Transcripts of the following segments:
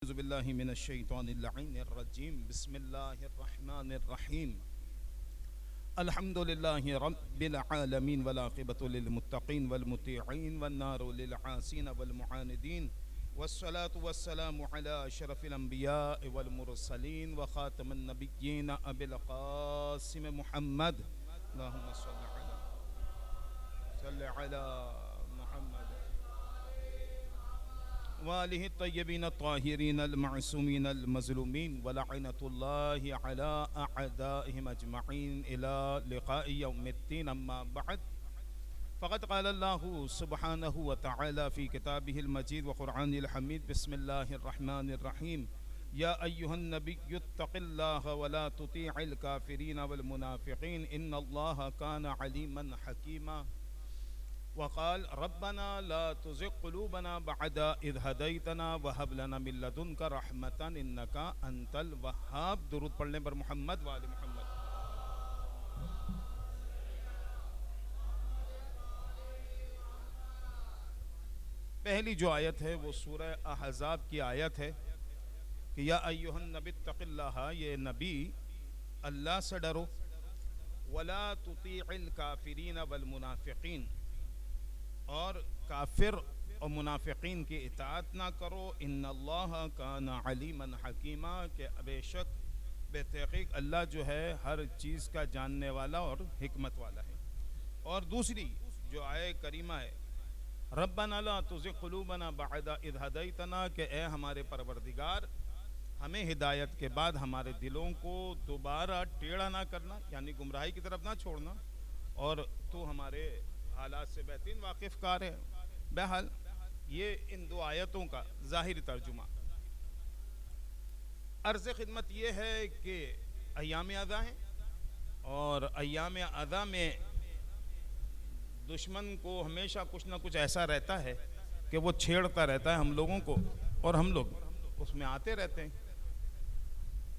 أعوذ بالله من الشيطان اللعين الرجيم بسم الله الرحمن الرحيم الحمد لله رب العالمين والعاقبة للمتقين والمطيعين والنار للعاصين والمعاندين والصلاة والسلام على أشرف الأنبياء والمرسلين وخاتم النبيين أبي القاسم محمد اللهم صل على محمد وآله الطيبين الطاهرين المعصومين المظلومين ولعنة الله على أعدائهم أجمعين إلى لقاء يوم الدين أما بعد فقد قال الله سبحانه وتعالى في كتابه المجيد وقرآن الحميد بسم الله الرحمن الرحيم يا أيها النبي اتق الله ولا تطيع الكافرين والمنافقين إن الله كان عليما حكيما وقال ربنا لا تزغ قلوبنا بعد إذ هديتنا وهب لنا من لدنك رحمة إنك أنت الوهاب درود پڑھنے پر محمد وآل محمد. پہلی جو آیت ہے وہ سورہ احزاب کی آیت ہے کہ یا ایھا النبی اتق اللہ، یہ نبی اللہ سے ڈرو، ولا تطیع الکافرین والمنافقین، اور کافر اور منافقین کی اطاعت نہ کرو، ان اللہ کان علیما حکیما، کہ بے شک بے تحقیق اللہ جو ہے ہر چیز کا جاننے والا اور حکمت والا ہے. اور دوسری جو آیہ کریمہ ہے ربنا لا تزغ قلوبنا بعد اذ ہدیتنا، کہ اے ہمارے پروردگار ہمیں ہدایت کے بعد ہمارے دلوں کو دوبارہ ٹیڑھا نہ کرنا، یعنی گمراہی کی طرف نہ چھوڑنا، اور تو ہمارے حالات سے بہترین واقف کار ہے. بہرحال یہ ان دو آیتوں کا ظاہری ترجمہ. عرض خدمت یہ ہے کہ ایام اعضا ہیں، اور ایام اعضا میں دشمن کو ہمیشہ کچھ نہ کچھ ایسا رہتا ہے کہ وہ چھیڑتا رہتا ہے ہم لوگوں کو، اور ہم لوگ اس میں آتے رہتے ہیں.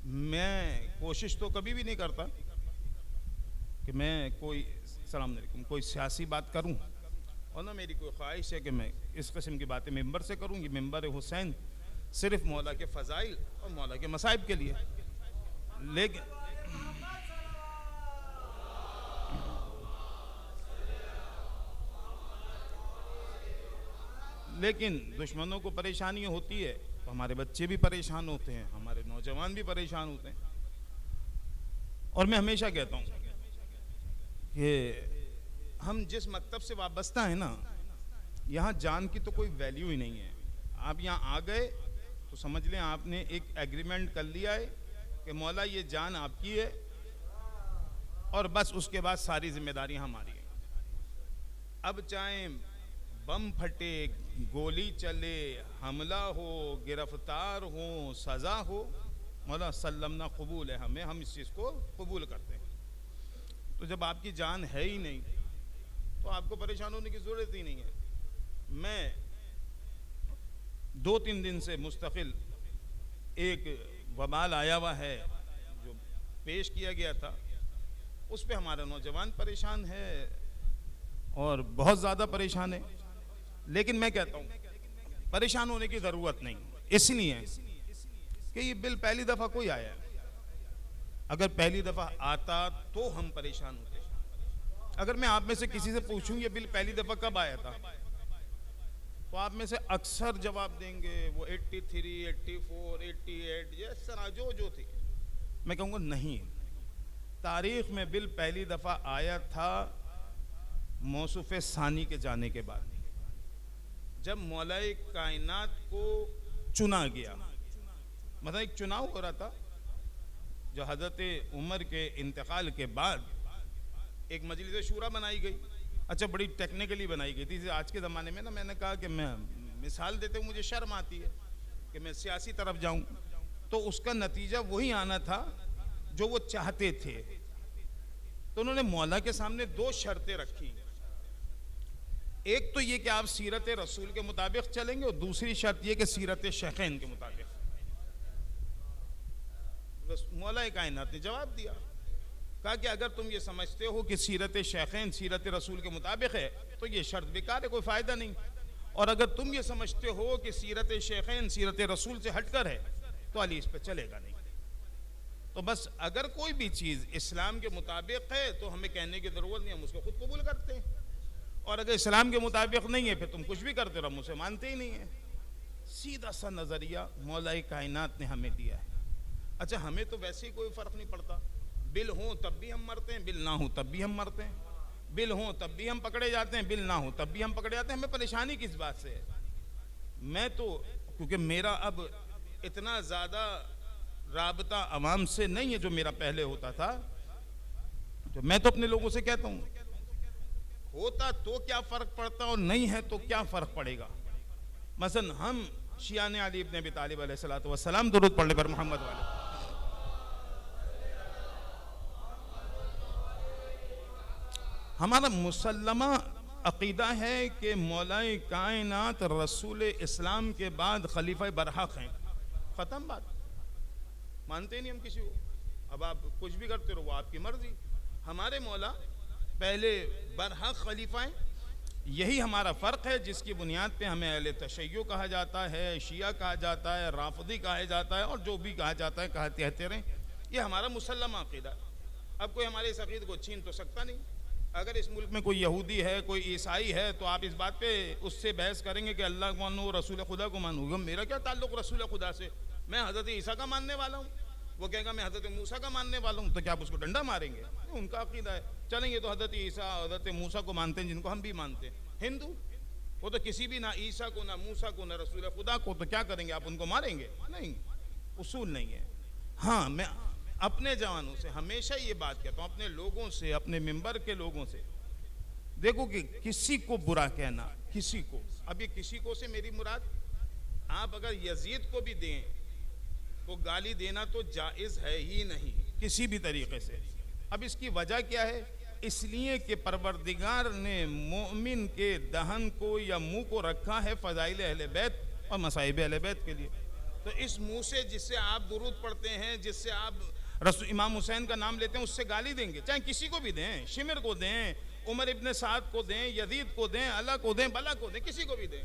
میں کوشش تو کبھی بھی نہیں کرتا کہ میں کوئی السلام علیکم کوئی سیاسی بات کروں، اور نہ میری کوئی خواہش ہے کہ میں اس قسم کی باتیں ممبر سے کروں. یہ ممبر حسین صرف مولا کے فضائل اور مولا کے مصائب کے لیے، لیکن دشمنوں کو پریشانی ہوتی ہے تو ہمارے بچے بھی پریشان ہوتے ہیں، ہمارے نوجوان بھی پریشان ہوتے ہیں. اور میں ہمیشہ کہتا ہوں کہ ہم جس مکتب سے وابستہ ہیں نا، یہاں جان کی تو کوئی ویلیو ہی نہیں ہے. آپ یہاں آ گئے تو سمجھ لیں آپ نے ایک ایگریمنٹ کر لیا ہے کہ مولا یہ جان آپ کی ہے، اور بس اس کے بعد ساری ذمہ داریاں ہماری ہیں. اب چاہے بم پھٹے، گولی چلے، حملہ ہو، گرفتار ہو، سزا ہو، مولا سلمنا قبول ہے ہمیں، ہم اس چیز کو قبول کرتے ہیں. تو جب آپ کی جان ہے ہی نہیں تو آپ کو پریشان ہونے کی ضرورت ہی نہیں ہے. میں 2-3 دن سے مستقل ایک وبال آیا ہوا ہے جو پیش کیا گیا تھا، اس پہ ہمارا نوجوان پریشان ہے اور بہت زیادہ پریشان ہے. لیکن میں کہتا ہوں پریشان ہونے کی ضرورت نہیں، اس لیے کہ یہ بل پہلی دفعہ کوئی آیا ہے. اگر پہلی دفعہ آتا تو ہم پریشان ہوتے. اگر میں آپ میں سے کسی سے پوچھوں یہ بل پہلی دفعہ کب آیا تھا، تو آپ میں سے اکثر جواب دیں گے وہ 83، 84، 88، یہ طرح جو تھی. میں کہوں گا نہیں، تاریخ میں بل پہلی دفعہ آیا تھا موصوف ثانی کے جانے کے بعد، جب مولا کائنات کو چنا گیا. مطلب ایک چناؤ ہو رہا تھا جو حضرت عمر کے انتقال کے بعد ایک مجلس شورا بنائی گئی. اچھا بڑی ٹیکنیکلی بنائی گئی تھی. آج کے زمانے میں نا میں نے کہا کہ میں مثال دیتے ہوں مجھے شرم آتی ہے کہ میں سیاسی طرف جاؤں، تو اس کا نتیجہ وہی آنا تھا جو وہ چاہتے تھے. تو انہوں نے مولا کے سامنے 2 شرطیں رکھی. ایک تو یہ کہ آپ سیرت رسول کے مطابق چلیں گے، اور دوسری شرط یہ کہ سیرت شیخین کے مطابق. مولا کائنات نے جواب دیا، کہا کہ اگر تم یہ سمجھتے ہو کہ سیرت شیخین سیرت رسول کے مطابق ہے تو یہ شرط بیکار ہے، کوئی فائدہ نہیں. اور اگر تم یہ سمجھتے ہو کہ سیرت شیخین سیرت رسول سے ہٹ کر ہے تو علی اس پہ چلے گا نہیں. تو بس اگر کوئی بھی چیز اسلام کے مطابق ہے تو ہمیں کہنے کی ضرورت نہیں, ہم اس کو خود قبول کرتے ہیں, اور اگر اسلام کے مطابق نہیں ہے پھر تم کچھ بھی کرتے رہو, ہم اسے مانتے ہی نہیں ہیں. سیدھا سا نظریہ مولا کائنات نے ہمیں دیا ہے. اچھا ہمیں تو ویسے ہی کوئی فرق نہیں پڑتا, بل ہوں تب بھی ہم مرتے ہیں, بل نہ ہوں تب بھی ہم مرتے ہیں, بل ہوں تب بھی ہم پکڑے جاتے ہیں, بل نہ ہوں تب بھی ہم پکڑے جاتے ہیں. ہمیں پریشانی کس بات سے ہے؟ میں تو کیونکہ میرا اب اتنا زیادہ رابطہ عوام سے نہیں ہے جو میرا پہلے ہوتا تھا, تو میں تو اپنے لوگوں سے کہتا ہوں ہوتا تو کیا فرق پڑتا اور نہیں ہے تو کیا فرق پڑے گا. مثلا ہم شیعان علی ابن ابی طالب علیہ الصلوۃ والسلام, درود پڑھ لے پر محمد والے. ہمارا مسلمہ عقیدہ ہے کہ مولا کائنات رسول اسلام کے بعد خلیفہ برحق ہیں, ختم بات. مانتے نہیں ہم کسی کو, اب آپ کچھ بھی کرتے رہو وہ آپ کی مرضی. ہمارے مولا پہلے برحق خلیفہ ہیں, یہی ہمارا فرق ہے جس کی بنیاد پہ ہمیں اہل تشیع کہا جاتا ہے, شیعہ کہا جاتا ہے, رافضی کہا جاتا ہے, اور جو بھی کہا جاتا ہے کہتے رہیں. یہ ہمارا مسلمہ عقیدہ ہے. اب کوئی ہمارے اس عقیدے کو چھین تو سکتا نہیں. اگر اس ملک میں کوئی یہودی ہے, کوئی عیسائی ہے, تو آپ اس بات پہ اس سے بحث کریں گے کہ اللہ کو مانو, رسول خدا کو مانو. میرا کیا تعلق رسول خدا سے؟ میں حضرت عیسیٰ کا ماننے والا ہوں. وہ کہے گا میں حضرت موسیٰ کا ماننے والا ہوں, تو کیا آپ اس کو ڈنڈا ماریں گے؟ ان کا عقیدہ ہے. چلیں گے تو حضرت عیسیٰ حضرت موسیٰ کو مانتے ہیں جن کو ہم بھی مانتے ہیں. ہندو وہ تو کسی بھی, نہ عیسیٰ کو, نہ موسیٰ کو, نہ رسول خدا کو, تو کیا کریں گے آپ ان کو ماریں گے؟ نہیں, اصول نہیں ہے. ہاں میں اپنے جوانوں سے ہمیشہ یہ بات کہتا ہوں, اپنے لوگوں سے, اپنے ممبر کے لوگوں سے, دیکھو کہ کسی کو برا کہنا, کسی کو, اب یہ کسی کو سے میری مراد, آپ اگر یزید کو بھی دیں تو گالی دینا تو جائز ہے ہی نہیں کسی بھی طریقے سے. اب اس کی وجہ کیا ہے؟ اس لیے کہ پروردگار نے مومن کے دہن کو یا منہ کو رکھا ہے فضائل اہل بیت اور مصائب اہل بیت کے لیے. تو اس منہ سے جس سے آپ درود پڑھتے ہیں, جس سے آپ امام حسین کا نام لیتے ہیں, اس سے گالی دیں گے, چاہے کسی کو بھی دیں, شمر کو دیں, عمر ابن سعد کو دیں, یزید کو دیں, اللہ کو دیں, بلا کو دیں, کسی کو بھی دیں,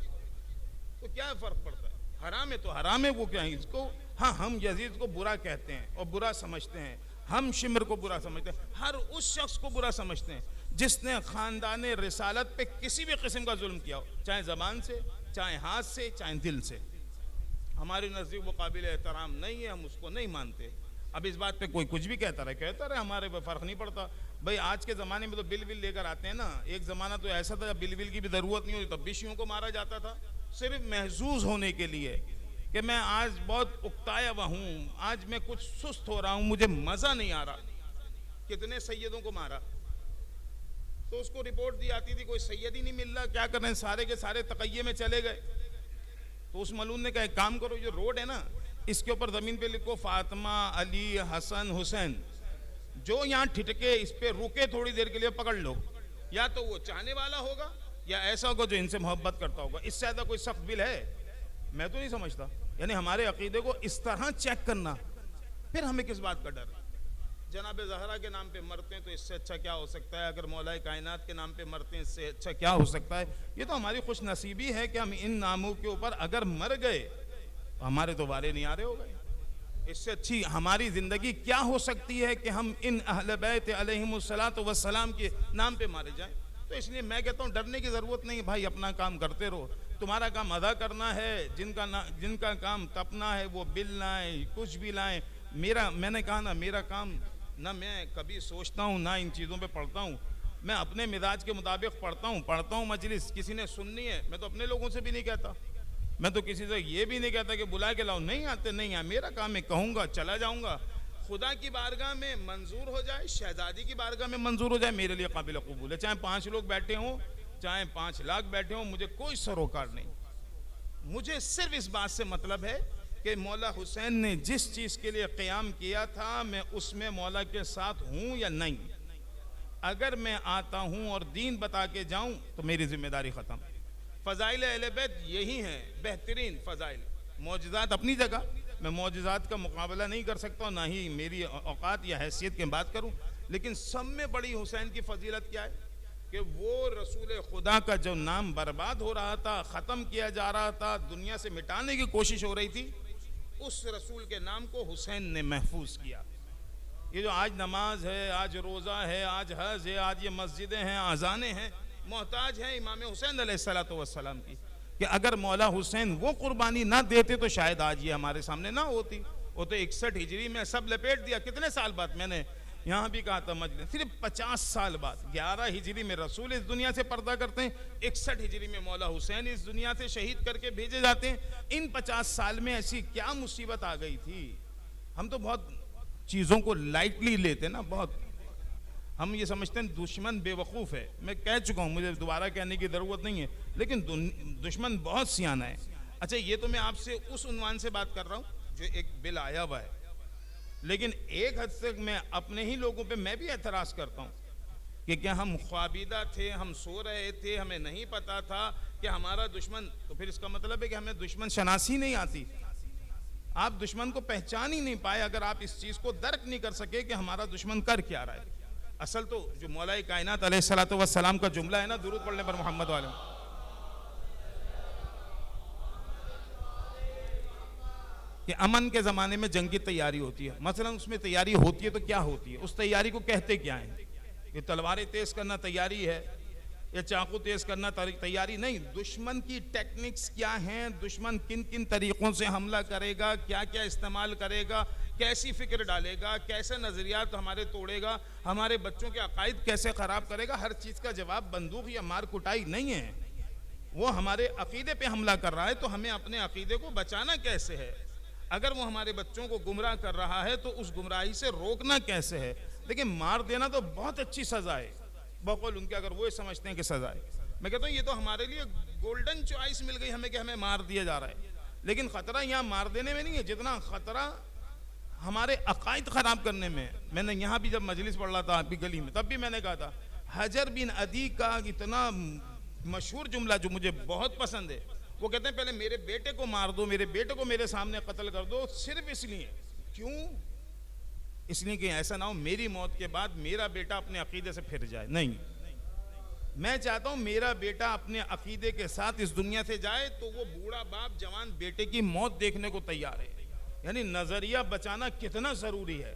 تو کیا فرق پڑتا ہے؟ حرام ہے تو حرام ہے, وہ کیا ہے اس کو. ہاں ہم یزید کو برا کہتے ہیں اور برا سمجھتے ہیں, ہم شمر کو برا سمجھتے ہیں, ہر اس شخص کو برا سمجھتے ہیں جس نے خاندان رسالت پہ کسی بھی قسم کا ظلم کیا ہو, چاہے زبان سے, چاہے ہاتھ سے, چاہے دل سے. ہمارے نزدیک وہ قابل احترام نہیں ہے, ہم اس کو نہیں مانتے. اب اس بات پہ کوئی کچھ بھی کہتا رہے, ہمارے پہ فرق نہیں پڑتا. بھئی آج کے زمانے میں تو بل لے کر آتے ہیں نا. ایک زمانہ تو ایسا تھا جب بل کی بھی ضرورت نہیں ہوتی, تب بھی شیعوں کو مارا جاتا تھا, صرف محظوظ ہونے کے لیے کہ میں آج بہت اکتایا ہوا ہوں, آج میں کچھ سست ہو رہا ہوں, مجھے مزہ نہیں آ رہا. کتنے سیدوں کو مارا, تو اس کو رپورٹ دی آتی تھی کوئی سید ہی نہیں مل رہا, کیا کر رہے ہیں, سارے کے سارے تقیے میں چلے گئے. تو اس ملعون نے کہا ایک کام کرو, جو روڈ ہے نا اس کے اوپر زمین پہ لکھو فاطمہ, علی, حسن, حسین, جو یہاں ٹھٹکے اس پہ رکے تھوڑی دیر کے لیے پکڑ لو. یا تو وہ چاہنے والا ہوگا یا ایسا ہوگا جو ان سے محبت کرتا ہوگا. اس سے زیادہ کوئی سخت بل ہے؟ میں تو نہیں سمجھتا. یعنی ہمارے عقیدے کو اس طرح چیک کرنا, پھر ہمیں کس بات کا ڈر؟ جناب زہرا کے نام پہ مرتے ہیں تو اس سے اچھا کیا ہو سکتا ہے؟ اگر مولا کائنات کے نام پہ مرتے ہیں اس سے اچھا کیا ہو سکتا ہے؟ یہ تو ہماری خوش نصیبی ہے کہ ہم ان ناموں کے اوپر اگر مر گئے تو ہمارے تو وارے نہیں آ رہے ہو گئے. اس سے اچھی ہماری زندگی کیا ہو سکتی ہے کہ ہم ان اہل بیت علیہم الصلاۃ والسلام کے نام پہ مارے جائیں؟ تو اس لیے میں کہتا ہوں ڈرنے کی ضرورت نہیں بھائی, اپنا کام کرتے رہو. تمہارا کام ادا کرنا ہے, جن کا کام تپنا ہے وہ بل لائیں, کچھ بھی لائیں. میں نے کہا نا, میرا کام نہ میں کبھی سوچتا ہوں نہ ان چیزوں پہ پڑھتا ہوں. میں اپنے مزاج کے مطابق پڑھتا ہوں مجلس, کسی نے سننی ہے میں تو اپنے لوگوں سے بھی نہیں کہتا, میں تو کسی سے یہ بھی نہیں کہتا کہ بلا کے لاؤ, نہیں آتے نہیں آئے, میرا کام ہے کہوں گا چلا جاؤں گا. خدا کی بارگاہ میں منظور ہو جائے, شہزادی کی بارگاہ میں منظور ہو جائے, میرے لیے قابل قبول ہے. چاہے 5 لوگ بیٹھے ہوں, چاہے 5 لاکھ بیٹھے ہوں, مجھے کوئی سروکار نہیں. مجھے صرف اس بات سے مطلب ہے کہ مولا حسین نے جس چیز کے لیے قیام کیا تھا میں اس میں مولا کے ساتھ ہوں یا نہیں. اگر میں آتا ہوں اور دین بتا کے جاؤں تو میری ذمہ داری ختم. فضائل اہل بیت یہی ہیں بہترین فضائل. معجزات اپنی جگہ, میں معجزات کا مقابلہ نہیں کر سکتا, نہ ہی میری اوقات یا حیثیت کی بات کروں, لیکن سب میں بڑی حسین کی فضیلت کیا ہے کہ وہ رسول خدا کا جو نام برباد ہو رہا تھا، ختم کیا جا رہا تھا، دنیا سے مٹانے کی کوشش ہو رہی تھی، اس رسول کے نام کو حسین نے محفوظ کیا۔ یہ جو آج نماز ہے، آج روزہ ہے، آج حج ہے، آج یہ مسجدیں ہیں، اذانیں ہیں، محتاج ہیں امام حسین علیہ السلام کی، کہ اگر مولا حسین وہ قربانی نہ دیتے تو شاید آج یہ ہمارے سامنے نہ ہوتی۔ وہ تو 61 ہجری میں سب لپیٹ دیا، کتنے سال بعد، میں نے یہاں بھی کہا تھا مجلس، صرف 50 سال بعد، 11 ہجری میں رسول اس دنیا سے پردہ کرتے ہیں، 61 ہجری میں مولا حسین اس دنیا سے شہید کر کے بھیجے جاتے ہیں۔ ان 50 سال میں ایسی کیا مصیبت آ گئی تھی؟ ہم تو بہت چیزوں کو لائٹلی لیتے نا، بہت ہم یہ سمجھتے ہیں دشمن بے وقوف ہے۔ میں کہہ چکا ہوں، مجھے دوبارہ کہنے کی ضرورت نہیں ہے، لیکن دشمن بہت سیانہ ہے۔ اچھا، یہ تو میں آپ سے اس عنوان سے بات کر رہا ہوں جو ایک بل آیا ہوا ہے، لیکن ایک حد تک میں اپنے ہی لوگوں پہ میں بھی اعتراض کرتا ہوں کہ کیا ہم خوابیدہ تھے، ہم سو رہے تھے، ہمیں نہیں پتا تھا کہ ہمارا دشمن، تو پھر اس کا مطلب ہے کہ ہمیں دشمن شناسی نہیں آتی، آپ دشمن کو پہچان ہی نہیں پائے اگر آپ اس چیز کو درک نہیں کر سکے کہ ہمارا دشمن کر کیا رہا ہے۔ اصل تو جو مولا کائنات علیہ السلام کا جملہ ہے نا، درود پڑھنے پر محمد والے، کہ امن کے زمانے میں جنگ کی تیاری ہوتی ہے، مثلا اس میں تیاری ہوتی ہے تو کیا ہوتی ہے، اس تیاری کو کہتے کیا ہیں؟ کہ تلواریں تیز کرنا تیاری ہے، یا چاقو تیز کرنا تیاری نہیں، دشمن کی ٹیکنکس کیا ہیں، دشمن کن کن طریقوں سے حملہ کرے گا، کیا کیا استعمال کرے گا، کیسی فکر ڈالے گا، کیسے نظریات ہمارے توڑے گا، ہمارے بچوں کے عقائد کیسے خراب کرے گا، ہر چیز کا جواب بندوق یا مار کٹائی نہیں ہے۔ وہ ہمارے عقیدے پہ حملہ کر رہا ہے تو ہمیں اپنے عقیدے کو بچانا کیسے ہے؟ اگر وہ ہمارے بچوں کو گمراہ کر رہا ہے تو اس گمراہی سے روکنا کیسے ہے؟ لیکن مار دینا تو بہت اچھی سزا ہے، بقول ان کے، اگر وہ سمجھتے ہیں کہ سزا ہے۔ میں کہتا ہوں یہ تو ہمارے لیے گولڈن چوائس مل گئی ہمیں کہ ہمیں مار دیا جا رہا ہے، لیکن خطرہ یہاں مار دینے میں نہیں ہے جتنا خطرہ ہمارے عقائد خراب کرنے میں۔ میں نے یہاں بھی جب مجلس پڑھ رہا تھا آپ کی گلی میں، تب بھی میں نے کہا تھا، حجر بن عدی کا اتنا مشہور جملہ جو مجھے بہت پسند ہے، وہ کہتے ہیں پہلے میرے بیٹے کو مار دو، میرے بیٹے کو میرے سامنے قتل کر دو، صرف اس لیے، کیوں؟ اس لیے کہ ایسا نہ ہو میری موت کے بعد میرا بیٹا اپنے عقیدے سے پھر جائے۔ نہیں، میں چاہتا ہوں میرا بیٹا اپنے عقیدے کے ساتھ اس دنیا سے جائے تو وہ بوڑھا باپ جوان بیٹے کی موت دیکھنے کو تیار ہے۔ یعنی نظریہ بچانا کتنا ضروری ہے۔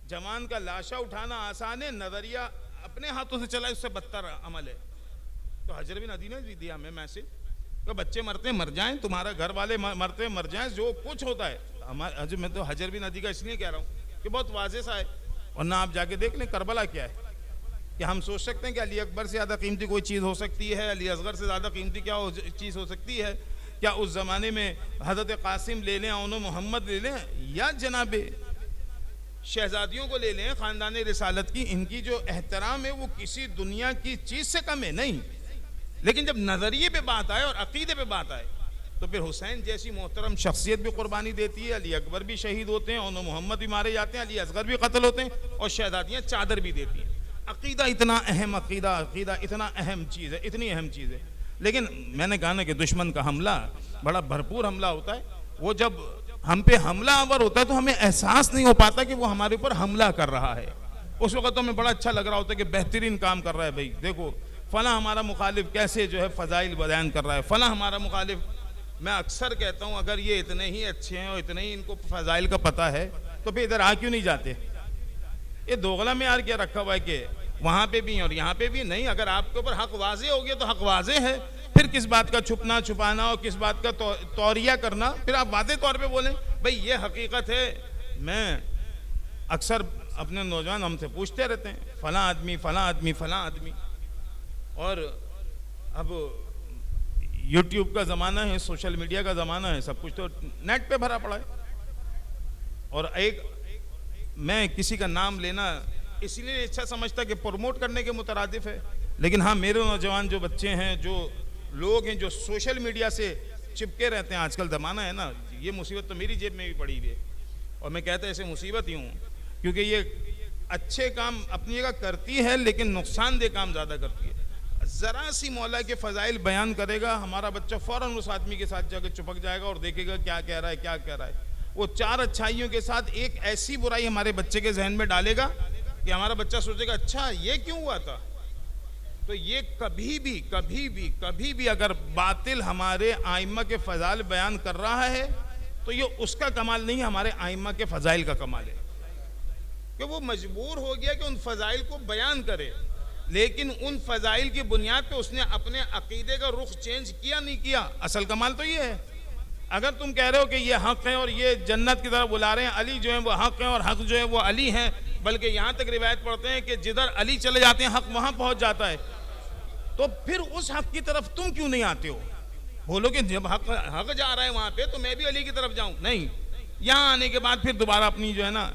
جوان کا لاشا اٹھانا آسان ہے، نظریہ اپنے ہاتھوں سے چلا اس سے بدتر عمل ہے۔ تو حجر بن عدی نے بھی دیا ہمیں میسج کہ بچے مرتے مر جائیں، تمہارا گھر والے مرتے مر جائیں، جو کچھ ہوتا ہے۔ میں تو حجر بن عدی کا اس لیے کہہ رہا ہوں کہ بہت واضح سا ہے، ورنہ آپ جا کے دیکھ لیں کربلا کیا ہے، کہ ہم سوچ سکتے ہیں کہ علی اکبر سے زیادہ قیمتی کوئی چیز ہو سکتی ہے، علی اصغر سے زیادہ قیمتی کیا چیز ہو سکتی ہے؟ کیا اس زمانے میں حضرت قاسم لے لیں، اون محمد لے لیں، یا جناب شہزادیوں کو لے لیں خاندان رسالت کی، ان کی جو احترام ہے وہ کسی دنیا کی چیز سے کم ہے نہیں۔ لیکن جب نظریے پہ بات آئے اور عقیدے پہ بات آئے تو پھر حسین جیسی محترم شخصیت بھی قربانی دیتی ہے، علی اکبر بھی شہید ہوتے ہیں، اون محمد بھی مارے جاتے ہیں، علی اصغر بھی قتل ہوتے ہیں، اور شہزادیاں چادر بھی دیتی ہیں۔ عقیدہ اتنا اہم، عقیدہ اتنا اہم چیز ہے، اتنی اہم چیز ہے۔ لیکن میں نے کہا نا کہ دشمن کا حملہ بڑا بھرپور حملہ ہوتا ہے، وہ جب ہم پہ حملہ آور ہوتا ہے تو ہمیں احساس نہیں ہو پاتا کہ وہ ہمارے اوپر حملہ کر رہا ہے۔ اس وقت تو ہمیں بڑا اچھا لگ رہا ہوتا ہے کہ بہترین کام کر رہا ہے، بھائی دیکھو فلاں ہمارا مخالف کیسے جو ہے فضائل بیان کر رہا ہے، فلاں ہمارا مخالف۔ میں اکثر کہتا ہوں اگر یہ اتنے ہی اچھے ہیں اور اتنے ہی ان کو فضائل کا پتہ ہے تو پھر ادھر آ کیوں نہیں جاتے؟ یہ دوغلا معیار کیا رکھا ہوا ہے کہ وہاں پہ بھی اور یہاں پہ بھی نہیں؟ اگر آپ کے اوپر حق واضح ہو گیا تو حق واضح ہے، پھر کس بات کا چھپنا چھپانا اور کس بات کا توریہ کرنا؟ پھر آپ واضح طور پہ بولیں بھئی یہ حقیقت ہے۔ میں اکثر اپنے نوجوان ہم سے پوچھتے رہتے ہیں فلاں آدمی فلاں آدمی فلاں آدمی، اور اب یوٹیوب کا زمانہ ہے، سوشل میڈیا کا زمانہ ہے، سب کچھ تو نیٹ پہ بھرا پڑا ہے۔ اور ایک میں کسی کا نام لینا اس لیے اچھا سمجھتا کہ پروموٹ کرنے کے مترادف ہے، لیکن ہاں میرے نوجوان جو بچے ہیں، جو لوگ ہیں جو سوشل میڈیا سے چپکے رہتے ہیں، آج کل زمانہ ہے نا، یہ مصیبت تو میری جیب میں بھی پڑی ہوئی ہے، اور میں کہتا ایسے مصیبت ہی ہوں کیونکہ یہ اچھے کام اپنی جگہ کرتی ہے لیکن نقصان دہ کام زیادہ کرتی ہے۔ ذرا سی مولا کے فضائل بیان کرے گا، ہمارا بچہ فوراً اس آدمی کے ساتھ جا کے چپک جائے گا اور دیکھے گا کیا کہہ رہا ہے کیا کہہ رہا ہے۔ وہ چار اچھائیوں کے ساتھ ایک ایسی برائی ہمارے بچے کے ذہن میں ڈالے گا کہ ہمارا بچہ سوچے گا اچھا یہ کیوں ہوا تھا، تو یہ کبھی بھی اگر باطل ہمارے ائمہ کے فضائل بیان کر رہا ہے تو یہ اس کا کمال نہیں، ہمارے ائمہ کے فضائل کا کمال ہے کہ وہ مجبور ہو گیا کہ ان فضائل کو بیان کرے، لیکن ان فضائل کی بنیاد پہ اس نے اپنے عقیدے کا رخ چینج کیا نہیں کیا۔ اصل کمال تو یہ ہے۔ اگر تم کہہ رہے ہو کہ یہ حق ہے اور یہ جنت کی طرف بلا رہے ہیں، علی جو ہیں وہ حق ہیں اور حق جو ہے وہ علی ہیں، بلکہ یہاں تک روایت پڑھتے ہیں کہ جدھر علی چلے جاتے ہیں حق وہاں پہنچ جاتا ہے، تو پھر اس حق کی طرف تم کیوں نہیں آتے ہو؟ بولو کہ جب حق جا رہا ہے وہاں پہ تو میں بھی علی کی طرف جاؤں؟ نہیں، یہاں آنے کے بعد پھر دوبارہ اپنی جو ہے نا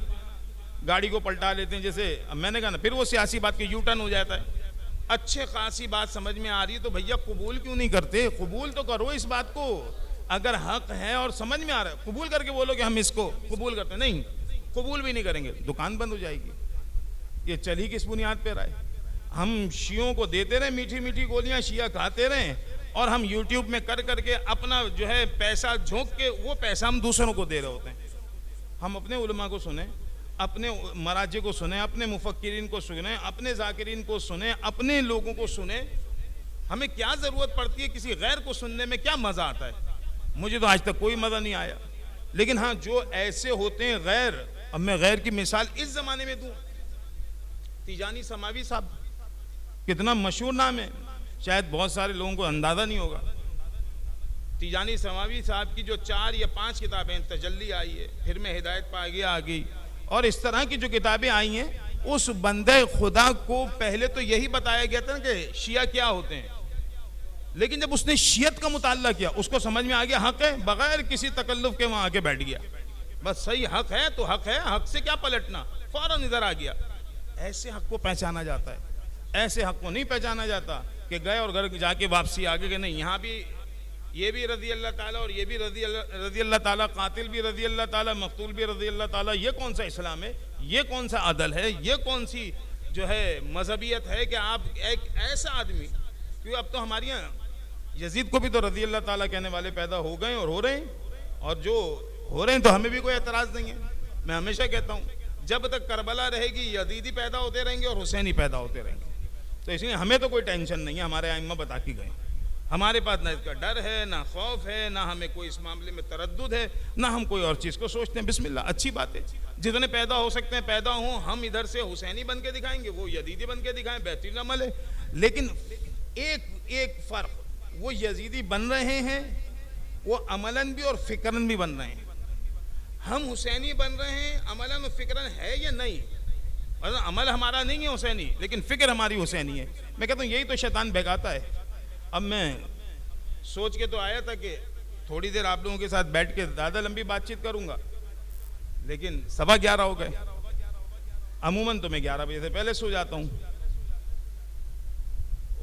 گاڑی کو پلٹا لیتے ہیں، جیسے میں نے کہا نا، پھر وہ سیاسی بات کے یو ٹرن ہو جاتا ہے۔ اچھے خاصی بات سمجھ میں آ رہی ہے تو بھیا قبول کیوں نہیں کرتے؟ قبول تو کرو اس بات کو، اگر حق ہے اور سمجھ میں آ رہا ہے قبول کر کے بولو کہ ہم اس کو قبول کرتے ہیں۔ نہیں، قبول بھی نہیں کریں گے، دکان بند ہو جائے گی۔ یہ چلی کس بنیاد پہ رہا ہے؟ ہم شیعوں کو دیتے رہے میٹھی میٹھی گولیاں، شیعہ کھاتے رہے، اور ہم یوٹیوب میں کر کے اپنا جو ہے پیسہ جھونک کے وہ پیسہ ہم دوسروں کو دے رہے ہوتے ہیں۔ ہم اپنے علماء کو سنیں، اپنے مراجع کو سنیں، اپنے مفکرین کو سنیں، اپنے ذاکرین کو سنیں، اپنے لوگوں کو سنیں۔ ہمیں کیا ضرورت پڑتی ہے کسی غیر کو سننے میں؟ کیا مزہ آتا ہے؟ مجھے تو آج تک کوئی مزہ نہیں آیا، لیکن ہاں جو ایسے ہوتے ہیں غیر، اب میں غیر کی مثال اس زمانے میں دوں، تیجانی سماوی صاحب کتنا مشہور نام ہے، شاید بہت سارے لوگوں کو اندازہ نہیں ہوگا۔ تیجانی سماوی صاحب کی جو 4 یا 5 کتابیں، تجلی آئی ہے، پھر میں ہدایت پا گیا آ گئی، اور اس طرح کی جو کتابیں آئی ہیں، اس بندے خدا کو پہلے تو یہی بتایا گیا تھا کہ شیعہ کیا ہوتے ہیں، لیکن جب اس نے شیعت کا مطالعہ کیا اس کو سمجھ میں آ گیا حق ہے، بغیر کسی تکلف کے وہاں آ کے بیٹھ گیا، بس صحیح حق ہے تو حق ہے، حق سے کیا پلٹنا، فوراً ادھر آ گیا۔ ایسے حق کو پہچانا جاتا ہے، ایسے حق کو نہیں پہچانا جاتا کہ گئے اور گھر جا کے واپسی آگے کہ نہیں یہاں بھی یہ بھی رضی اللہ تعالیٰ اور یہ بھی رضی اللہ تعالیٰ، قاتل بھی رضی اللہ تعالیٰ، مقتول بھی رضی اللہ تعالیٰ۔ یہ کون سا اسلام ہے؟ یہ کون سا عدل ہے؟ یہ کون سی جو ہے مذہبیت ہے کہ آپ ایک ایسا آدمی، کیونکہ اب تو ہمارے یہاں یزید کو بھی تو رضی اللہ تعالیٰ کہنے والے پیدا ہو گئے اور ہو رہے ہیں، اور جو ہو رہے ہیں تو ہمیں بھی کوئی اعتراض نہیں ہے۔ میں ہمیشہ کہتا ہوں جب تک کربلا رہے گی یزیدی پیدا ہوتے رہیں گے اور حسینی پیدا ہوتے رہیں گے، تو اس لیے ہمیں تو کوئی ٹینشن نہیں ہے، ہمارے ائمہ بتا کے گئے، ہمارے پاس نہ اس کا ڈر ہے، نہ خوف ہے، نہ ہمیں کوئی اس معاملے میں تردد ہے، نہ ہم کوئی اور چیز کو سوچتے ہیں۔ بسم اللہ، اچھی بات ہے، جتنے پیدا ہو سکتے ہیں پیدا ہوں، ہم ادھر سے حسینی بن کے دکھائیں گے، وہ یزیدی بن کے دکھائیں، بہترین عمل ہے۔ لیکن ایک فرق، وہ یزیدی بن رہے ہیں، وہ عملاً بھی اور فکراً بھی بن رہے ہیں، ہم حسینی بن رہے ہیں عملاً و فکراً، ہے یا نہیں؟ عمل ہمارا نہیں ہے حسینی، لیکن فکر ہماری حسینی ہے۔ میں کہتا ہوں یہی تو شیطان بہکاتا ہے۔ اب میں سوچ کے تو آیا تھا کہ تھوڑی دیر آپ لوگوں کے ساتھ بیٹھ کے زیادہ لمبی بات چیت کروں گا، لیکن 11:15 ہو گئے۔ عموماً تو میں 11 بجے سے پہلے سو جاتا ہوں،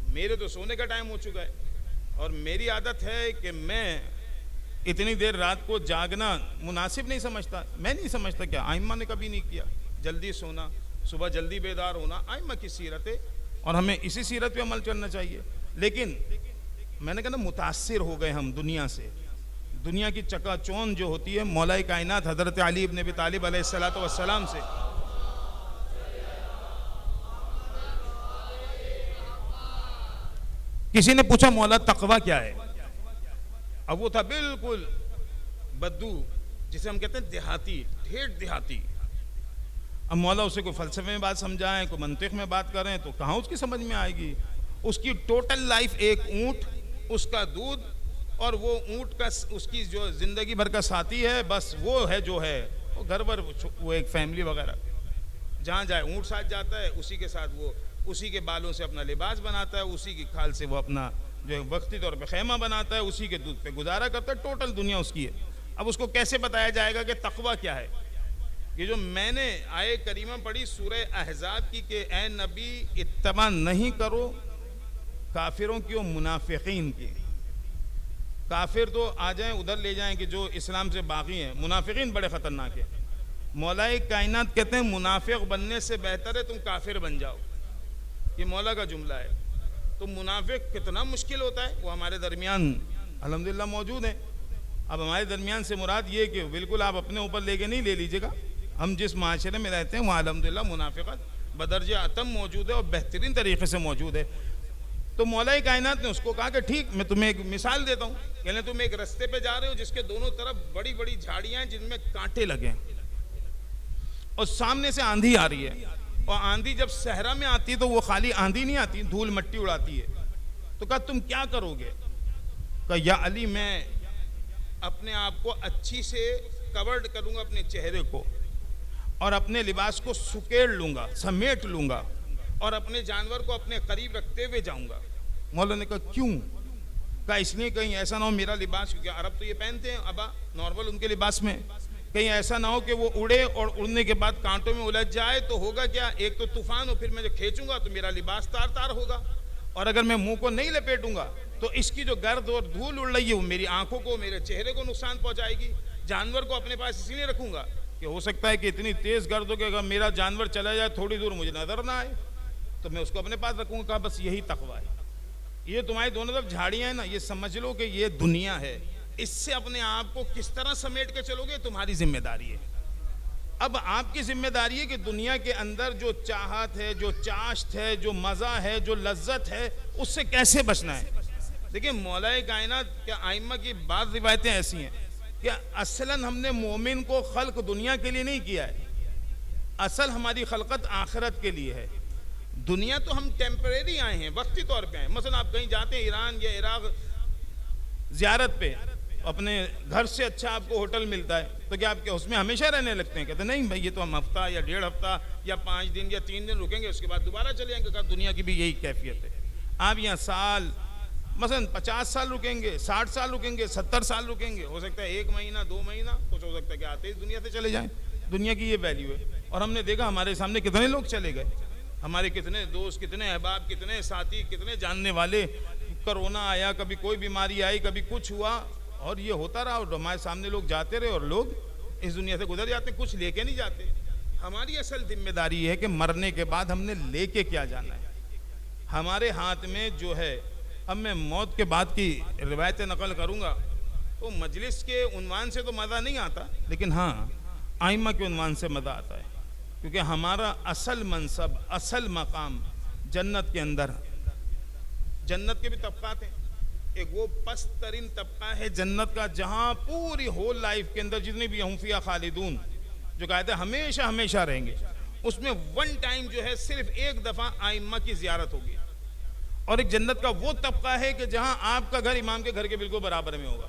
میرے تو سونے کا ٹائم ہو چکا ہے، اور میری عادت ہے کہ میں اتنی دیر رات کو جاگنا مناسب نہیں سمجھتا۔ میں نہیں سمجھتا، کیا ائمہ نے کبھی نہیں کیا، جلدی سونا، صبح جلدی بیدار ہونا ائمہ کی سیرت ہے، اور ہمیں اسی سیرت پہ عمل کرنا چاہیے۔ لیکن میں نے کہا نا، متاثر ہو گئے ہم دنیا سے، دنیا کی چکا چون جو ہوتی ہے مولا کائنات حضرت علی ابن ابی طالب علیہ السلام سے۔ کسی نے پوچھا مولا تقویٰ کیا ہے؟ اب وہ تھا بالکل بدو، جسے ہم کہتے ہیں دیہاتی، ٹھیٹ دیہاتی۔ اب مولا اسے کوئی فلسفے میں بات سمجھائیں، کوئی منطق میں بات کریں تو کہاں اس کی سمجھ میں آئے گی؟ اس کی ٹوٹل لائف ایک اونٹ، اس کا دودھ، اور وہ اونٹ کا اس کی جو زندگی بھر کا ساتھی ہے، بس وہ ہے جو ہے، وہ گھر بھر وہ ایک فیملی وغیرہ، جہاں جائے اونٹ ساتھ جاتا ہے، اسی کے ساتھ وہ اسی کے بالوں سے اپنا لباس بناتا ہے، اسی کی کھال سے وہ اپنا جو ہے وقتی طور پہ خیمہ بناتا ہے، اسی کے دودھ پہ گزارا کرتا ہے، ٹوٹل دنیا اس کی ہے۔ اب اس کو کیسے بتایا جائے گا کہ تقویٰ کیا ہے؟ یہ جو میں نے آیے کریمہ پڑھی سورہ احزاب کی کہ اے نبی اتباع نہیں کرو کافروں کی و منافقین کی۔ کافر تو آ جائیں ادھر لے جائیں کہ جو اسلام سے باغی ہیں، منافقین بڑے خطرناک ہیں۔ مولا کائنات کہتے ہیں منافق بننے سے بہتر ہے تم کافر بن جاؤ، یہ مولا کا جملہ ہے۔ تو منافق کتنا مشکل ہوتا ہے، وہ ہمارے درمیان الحمدللہ موجود ہیں۔ اب ہمارے درمیان سے مراد یہ کہ بالکل آپ اپنے اوپر لے کے نہیں لے لیجیے گا، ہم جس معاشرے میں رہتے ہیں وہاں الحمدللہ منافقت بدرجہ اتم موجود ہے اور بہترین طریقے سے موجود ہے۔ تو مولا کائنات نے اس کو کہا کہ ٹھیک میں تمہیں ایک مثال دیتا ہوں. کہنے تم ایک رستے پہ جا رہے ہو جس کے دونوں طرف بڑی بڑی جھاڑیاں ہیں جن میں کانٹے لگے ہیں, اور سامنے سے آندھی آ رہی ہے, اور آندھی جب صحرا میں آتی ہے تو وہ خالی آندھی نہیں آتی, دھول مٹی اڑاتی ہے. تو کہا تم کیا کرو گے؟ کہا یا علی میں اپنے آپ کو اچھی سے کورڈ کروں گا اپنے چہرے کو, اور اپنے لباس کو سکیڑ لوں گا, سمیٹ لوں گا, اور اپنے جانور کو اپنے قریب رکھتے ہوئے جاؤں گا. مولا نے کہا کیوں؟ کہا اس لیے کہیں ایسا نہ ہو میرا لباس, کیونکہ عرب تو یہ پہنتے ہیں ابا نارمل ان کے لباس میں, کہیں ایسا نہ ہو کہ وہ اڑے اور اڑنے کے بعد کانٹوں میں الجھ جائے تو ہوگا کیا, ایک تو طوفان ہو, پھر میں جو کھینچوں گا تو میرا لباس تار تار ہوگا, اور اگر میں منہ کو نہیں لپیٹوں گا تو اس کی جو گرد اور دھول اڑ رہی ہے وہ میری آنکھوں کو, میرے چہرے کو نقصان پہنچائے گی. جانور کو اپنے پاس اسی لیے رکھوں گا کہ ہو سکتا ہے کہ اتنی تیز گرد ہو کہ اگر میرا جانور چلا جائے تھوڑی دور مجھے نظر نہ آئے تو میں اس کو اپنے پاس رکھوں گا. کہا بس یہی تقویٰ ہے. یہ تمہاری دونوں طرف جھاڑیاں ہیں نا, یہ سمجھ لو کہ یہ دنیا ہے, اس سے اپنے آپ کو کس طرح سمیٹ کے چلو گے تمہاری ذمہ داری ہے. اب آپ کی ذمہ داری ہے کہ دنیا کے اندر جو چاہت ہے, جو چاشت ہے, جو مزہ ہے, جو لذت ہے, اس سے کیسے بچنا ہے. دیکھیں مولا کائنات کے ائمہ کی بعض روایتیں ایسی ہیں کہ اصلاً ہم نے مومن کو خلق دنیا کے لیے نہیں کیا ہے, اصل ہماری خلقت آخرت کے لیے ہے. دنیا تو ہم ٹیمپریری آئے ہیں, وقتی طور پہ آئے ہیں. مثلا آپ کہیں جاتے ہیں ایران یا عراق زیارت پہ, اپنے گھر سے اچھا آپ کو ہوٹل ملتا ہے تو کیا آپ کے اس میں ہمیشہ رہنے لگتے ہیں؟ کہتے ہیں نہیں بھائی یہ تو ہم ہفتہ یا 1.5 ہفتہ یا 5 دن یا 3 دن رکیں گے, اس کے بعد دوبارہ چلے جائیں گے. کہا دنیا کی بھی یہی کیفیت ہے. آپ یہاں سال مثلا 50 سال رکیں گے, 60 سال رکیں گے, 70 سال رکیں گے, ہو سکتا ہے 1 مہینہ 2 مہینہ, کچھ ہو سکتا ہے کہ آتے ہی دنیا سے چلے جائیں. دنیا کی یہ ویلیو ہے. اور ہم نے دیکھا ہمارے سامنے کتنے لوگ چلے گئے, ہمارے کتنے دوست, کتنے احباب, کتنے ساتھی, کتنے جاننے والے. کرونا آیا, کبھی کوئی بیماری آئی, کبھی کچھ ہوا, اور یہ ہوتا رہا, اور ہمارے سامنے لوگ جاتے رہے اور لوگ اس دنیا سے گزر جاتے, کچھ لے کے نہیں جاتے. ہماری اصل ذمہ داری ہے کہ مرنے کے بعد ہم نے لے کے کیا جانا ہے. ہمارے ہاتھ میں جو ہے, اب میں موت کے بعد کی روایتیں نقل کروں گا تو مجلس کے عنوان سے تو مزہ نہیں آتا, لیکن ہاں ائمہ کے عنوان سے مزہ آتا ہے, کیونکہ ہمارا اصل منصب, اصل مقام جنت کے اندر. جنت کے بھی طبقات ہیں. ایک وہ پست ترین طبقہ ہے جنت کا جہاں پوری ہول لائف کے اندر جتنی بھی ہم فیہا خالدون جو کہتے ہیں ہمیشہ ہمیشہ رہیں گے, اس میں ون ٹائم جو ہے صرف ایک دفعہ ائمہ کی زیارت ہوگی. اور ایک جنت کا وہ طبقہ ہے کہ جہاں آپ کا گھر امام کے گھر کے بالکل برابر میں ہوگا.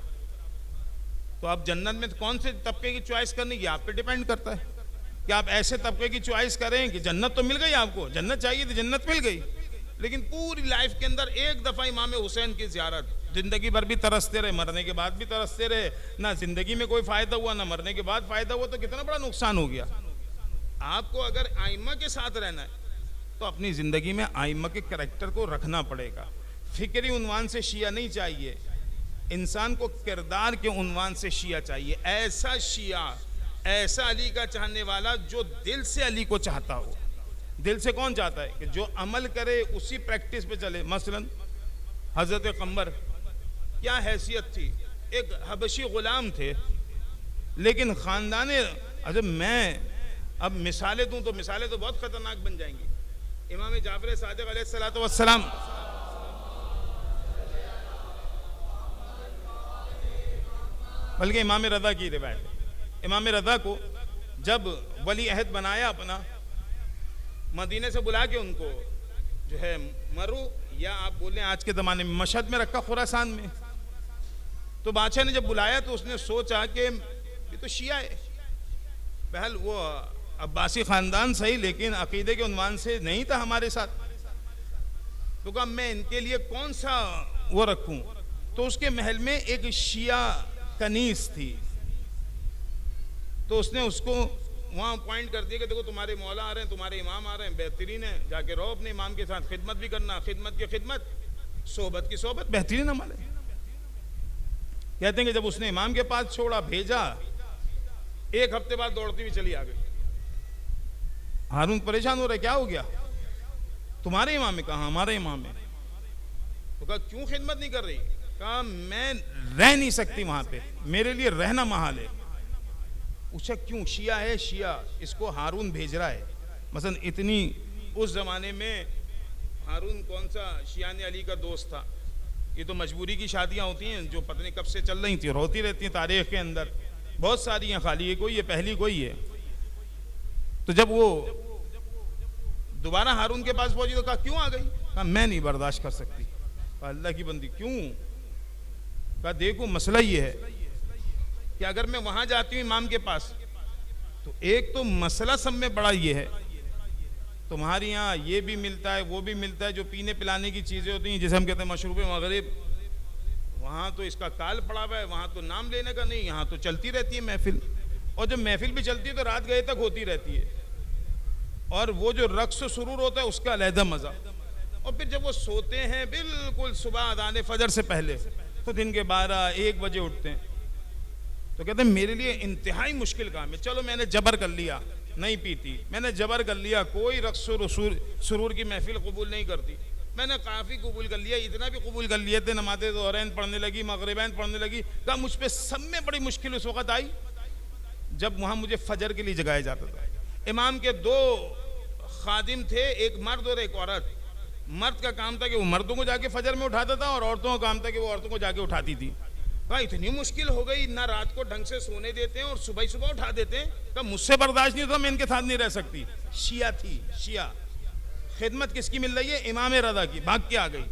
تو آپ جنت میں کون سے طبقے کی چوائس کرنی, یہ آپ پہ ڈیپینڈ کرتا ہے کہ آپ ایسے طبقے کی چوائس کریں کہ جنت تو مل گئی, آپ کو جنت چاہیے تو جنت مل گئی, لیکن پوری لائف کے اندر ایک دفعہ امام حسین کی زیارت. زندگی بھر بھی ترستے رہے, مرنے کے بعد بھی ترستے رہے, نہ زندگی میں کوئی فائدہ ہوا نہ مرنے کے بعد فائدہ ہوا, تو کتنا بڑا نقصان ہو گیا. آپ کو اگر ائمہ کے ساتھ رہنا ہے تو اپنی زندگی میں ائمہ کے کریکٹر کو رکھنا پڑے گا. فکری عنوان سے شیعہ نہیں چاہیے, انسان کو کردار کے عنوان سے شیعہ چاہیے. ایسا شیعہ, ایسا علی کا چاہنے والا جو دل سے علی کو چاہتا ہو. دل سے کون چاہتا ہے کہ جو عمل کرے اسی پریکٹس پہ چلے. مثلا حضرت قمر کیا حیثیت تھی, ایک حبشی غلام تھے, لیکن خاندان, اچھا میں اب مثالیں دوں تو مثالیں تو بہت خطرناک بن جائیں گی. امام جعفر صادق علیہ السلام بلکہ امام رضا کی روایت ہے, امام رضا کو جب ولی عہد بنایا اپنا, مدینے سے بلا کے ان کو جو ہے مرو یا آپ بولیں آج کے زمانے میں مشہد میں رکھا, خراسان میں. تو بادشاہ نے جب بلایا تو اس نے سوچا کہ یہ تو شیعہ ہے, بہرحال وہ عباسی خاندان صحیح لیکن عقیدے کے عنوان سے نہیں تھا ہمارے ساتھ. تو کہا میں ان کے لیے کون سا وہ رکھوں. تو اس کے محل میں ایک شیعہ کنیز تھی, تو اس نے اس کو وہاں اپوائنٹ کر دیا کہ دیکھو تمہارے مولا آ رہے ہیں, تمہارے امام آ رہے ہیں, بہترین ہے, جا کے رہو اپنے امام کے ساتھ, خدمت بھی کرنا, خدمت کی خدمت, صحبت کی صحبت, بہترین عمل ہے. کہتے ہیں کہ جب اس نے امام کے پاس چھوڑا, بھیجا, 1 ہفتے بعد دوڑتی ہوئی چلی آ گئی. ہارون پریشان ہو رہا ہے, کیا ہو گیا, تمہارے امام میں. کہا ہمارے امام میں. تو کہا کیوں خدمت نہیں کر رہی. کہا میں رہ نہیں سکتی وہاں پہ, میرے لیے رہنا محال ہے. پوچھا کیوں. شیعہ ہے, شیعہ, اس کو ہارون بھیج رہا ہے. مثلا اتنی اس زمانے میں ہارون کون سا شیان علی کا دوست تھا؟ یہ تو مجبوری کی شادیاں ہوتی ہیں جو پتہ نہیں کب سے چل رہی تھیں اور ہوتی رہتی ہیں تاریخ کے اندر، بہت ساری ہیں، خالی یہ کوئی ہے، پہلی کوئی ہے۔ تو جب وہ دوبارہ ہارون کے پاس پہنچی تو کہا کیوں آ گئی؟ کہا میں نہیں برداشت کر سکتی۔ کہا اللہ کی بندی کیوں؟ کہا دیکھو مسئلہ یہ ہے کہ اگر میں وہاں جاتی ہوں امام کے پاس تو ایک تو مسئلہ سب میں بڑا یہ ہے، تمہاری یہاں یہ بھی ملتا ہے وہ بھی ملتا ہے، جو پینے پلانے کی چیزیں ہوتی ہیں جسے ہم کہتے ہیں مشروب مغرب، وہاں تو اس کا کال پڑا ہوا ہے، وہاں تو نام لینے کا نہیں، یہاں تو چلتی رہتی ہے محفل، اور جب محفل بھی چلتی ہے تو رات گئے تک ہوتی رہتی ہے، اور وہ جو رقص و سرور ہوتا ہے اس کا علیحدہ مزہ، اور پھر جب وہ سوتے ہیں بالکل صبح اذان فجر سے پہلے تو دن کے 12-1 بجے اٹھتے ہیں، تو کہتے ہیں میرے لیے انتہائی مشکل کام ہے۔ چلو میں نے جبر کر لیا، نہیں پیتی، میں نے جبر کر لیا، کوئی رقص و سرور کی محفل قبول نہیں کرتی، میں نے کافی قبول کر لیا، اتنا بھی قبول کر لیے تھے، نماز ظہرین پڑھنے لگی، مغربین پڑھنے لگی، کہا مجھ پہ سب میں بڑی مشکل اس وقت آئی جب وہاں مجھے فجر کے لیے جگایا جاتا تھا۔ امام کے 2 خادم تھے، ایک مرد اور ایک عورت۔ مرد کا کام تھا کہ وہ مردوں کو جا کے فجر میں اٹھاتا تھا، اور عورتوں کا کام تھا کہ وہ عورتوں کو جا کے اٹھاتی تھی۔ کہا اتنی مشکل ہو گئی، نہ رات کو ڈھنگ سے سونے دیتے ہیں اور صبح صبح اٹھا دیتے ہیں، کہا مجھ سے برداشت نہیں ہوتا، میں ان کے ساتھ نہیں رہ سکتی۔ شیعہ تھی، شیعہ۔ خدمت کس کی مل رہی ہے؟ امام رضا کی، بھاگ کے آ گئی،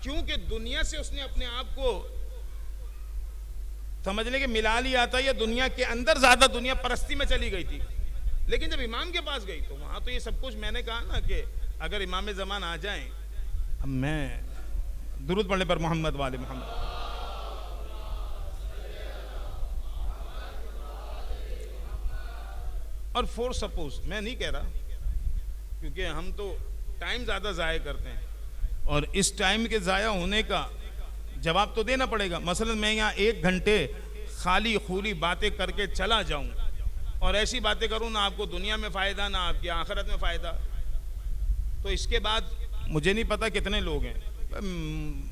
کیونکہ دنیا سے اس نے اپنے آپ کو سمجھ لیں کہ ملا لیا تھا، یا دنیا کے اندر زیادہ دنیا پرستی میں چلی گئی تھی، لیکن جب امام کے پاس گئی تو وہاں تو یہ سب کچھ، میں نے کہا نا کہ اگر امام زمان آ جائیں، اب میں درود پڑھنے پر محمد والے محمد، اور فور سپوز میں نہیں کہہ رہا کیونکہ ہم تو ٹائم زیادہ ضائع کرتے ہیں، اور اس ٹائم کے ضائع ہونے کا جواب تو دینا پڑے گا۔ مثلا میں یہاں 1 گھنٹے خالی خولی باتیں کر کے چلا جاؤں اور ایسی باتیں کروں نہ آپ کو دنیا میں فائدہ نہ آپ کی آخرت میں فائدہ، تو اس کے بعد مجھے نہیں پتا کتنے لوگ ہیں،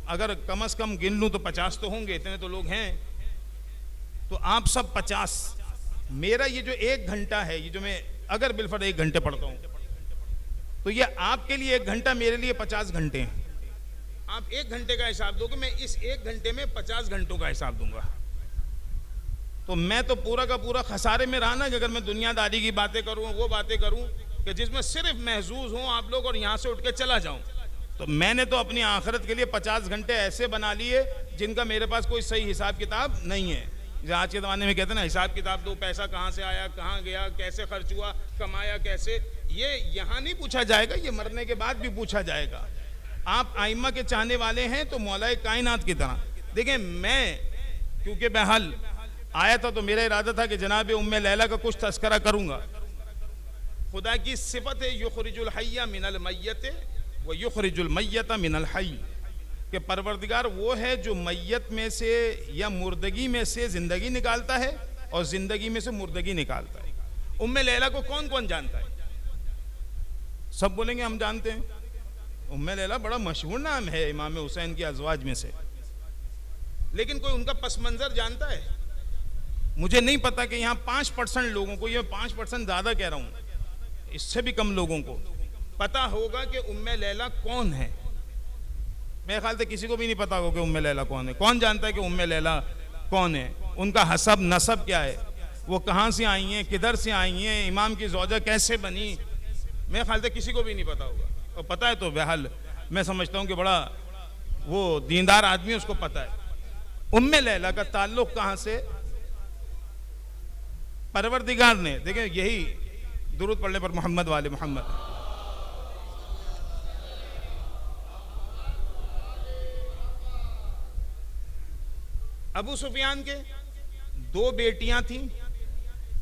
اگر کم از کم گن لوں تو 50 تو ہوں گے، اتنے تو لوگ ہیں، تو آپ سب 50، میرا یہ جو 1 گھنٹہ ہے، یہ جو میں اگر بالفرض 1 گھنٹے پڑھتا ہوں تو یہ آپ کے لیے 1 گھنٹہ، میرے لیے 50 گھنٹے ہیں۔ آپ 1 گھنٹے کا حساب دو کہ میں اس 1 گھنٹے میں 50 گھنٹوں کا حساب دوں گا، تو میں تو پورا کا پورا خسارے میں رہا نا کہ اگر میں دنیا داری کی باتیں کروں، وہ باتیں کروں کہ جس میں صرف محظوظ ہوں آپ لوگ اور یہاں سے اٹھ کے چلا جاؤں، تو میں نے تو اپنی آخرت کے لیے 50 گھنٹے ایسے بنا لیے جن کا میرے پاس کوئی صحیح حساب کتاب نہیں ہے۔ آج کے زمانے میں کہتے ہیں نا حساب کتاب دو، پیسہ کہاں سے آیا، کہاں گیا، کیسے خرچ ہوا، کمایا کیسے، یہ یہاں نہیں پوچھا جائے گا، یہ مرنے کے بعد بھی پوچھا جائے گا۔ آپ آئمہ کے چاہنے والے ہیں تو مولا کائنات کی طرح دیکھیں، میں کیونکہ بہرحال آیا تھا تو میرا ارادہ تھا کہ جناب ام لیلہ کا کچھ تذکرہ کروں گا۔ خدا کی صفت ہے یخرج الحی من المیت و یخرج المیت من الحی، کہ پروردگار وہ ہے جو میت میں سے یا مردگی میں سے زندگی نکالتا ہے اور زندگی میں سے مردگی نکالتا ہے۔ ام لیلہ کو کون کون جانتا ہے؟ سب بولیں گے ہم جانتے ہیں۔ ام لیلہ بڑا مشہور نام ہے امام حسین کی ازواج میں سے، لیکن کوئی ان کا پس منظر جانتا ہے؟ مجھے نہیں پتا کہ یہاں 5% لوگوں کو، یہ 5% زیادہ کہہ رہا ہوں، اس سے بھی کم لوگوں کو پتا ہوگا کہ ام لیلہ کون ہے۔ میرے خیال سے کسی کو بھی نہیں پتا ہوگا کہ ام لیلہ کون ہے۔ کون جانتا ہے کہ ام لیلہ کون ہے؟ ان کا حسب نسب کیا ہے، وہ کہاں سے آئی ہیں، کدھر سے آئی ہیں، امام کی زوجہ کیسے بنی، میرے خیال سے کسی کو بھی نہیں پتا ہوگا، اور پتا ہے تو بہرحال میں سمجھتا ہوں کہ بڑا وہ دیندار آدمی اس کو پتا ہے۔ ام لیلہ کا تعلق کہاں سے؟ پروردگار نے، دیکھیں یہی درود پڑھنے پر محمد والے محمد، ابو سفیان کے 2 بیٹیاں تھیں،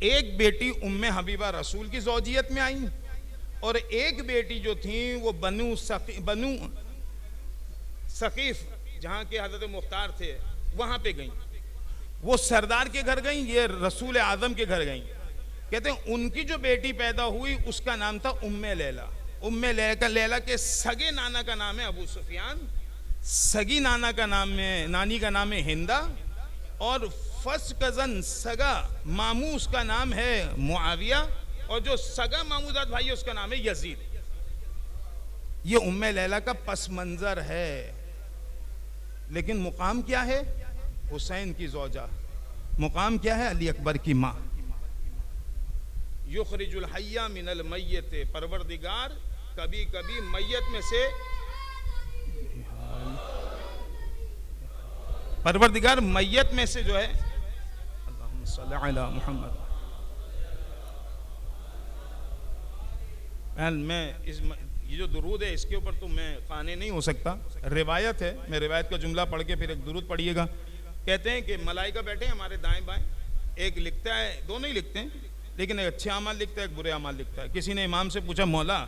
ایک بیٹی ام حبیبہ رسول کی زوجیت میں آئیں، اور ایک بیٹی جو تھیں وہ بنو ثقیف جہاں کے حضرت مختار تھے وہاں پہ گئیں، وہ سردار کے گھر گئیں، یہ رسول اعظم کے گھر گئیں۔ کہتے ہیں ان کی جو بیٹی پیدا ہوئی اس کا نام تھا ام لیلہ۔ ام لیلہ کے سگے نانا کا نام ہے ابو سفیان، سگی نانا کا نام ہے، نانی کا نام ہے ہندا، اور فرسٹ کزن سگا ماموں اس کا نام ہے معاویہ، اور جو سگا ماموداد بھائی اس کا نام ہے یزید۔ یہ ام لیلہ کا پس منظر ہے، لیکن مقام کیا ہے؟ حسین کی زوجہ، مقام کیا ہے؟ علی اکبر کی ماں. یخرج الحی من المیت، پروردگار کبھی کبھی میت میں سے، پروردگار میت میں سے جو ہے، اللہم صلی علی محمد. میں یہ جو درود ہے اس کے اوپر تو میں قانع نہیں ہو سکتا، روایت ہے، میں روایت کا جملہ پڑھ کے پھر ایک درود پڑھیے گا. کہتے ہیں کہ ملائکہ بیٹھے ہیں ہمارے دائیں بائیں، ایک لکھتا ہے، دونوں ہی لکھتے ہیں، لیکن ایک اچھے اعمال لکھتا ہے، ایک برے اعمال لکھتا ہے. کسی نے امام سے پوچھا مولا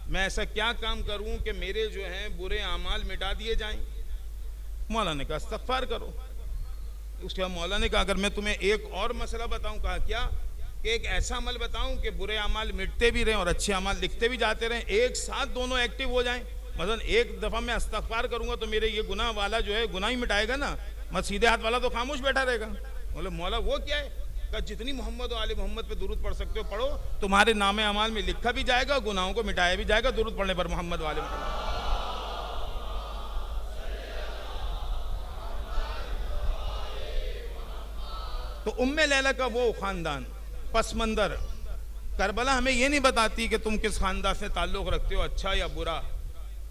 میں ایسا کیا کام کروں کہ میرے جو ہیں برے اعمال مٹا دیے جائیں؟ مولا نے کہا استغفار کرو. اس کے بعد مولا نے کہا اگر میں تمہیں ایک اور مسئلہ بتاؤں. کہا کیا؟ کہ ایک ایسا عمل بتاؤں کہ برے اعمال مٹتے بھی رہیں اور اچھے اعمال لکھتے بھی جاتے رہیں، ایک ساتھ دونوں ایکٹیو ہو جائیں. مثلا ایک دفعہ میں استغفار کروں گا تو میرے یہ گناہ والا جو ہے گناہ ہی مٹائے گا نا، میں سیدھے ہاتھ والا تو خاموش بیٹھا رہے گا. بولے مولا وہ کیا ہے؟ کہ جتنی محمد و آل محمد پہ درود پڑھ سکتے ہو پڑھو، تمہارے نام اعمال میں لکھا بھی جائے گا، گناہوں کو مٹایا بھی جائے گا درود پڑھنے پر محمد و آل محمد. تو ام لیلہ کا وہ خاندان، پس منظر. کربلا ہمیں یہ نہیں بتاتی کہ تم کس خاندان سے تعلق رکھتے ہو، اچھا یا برا.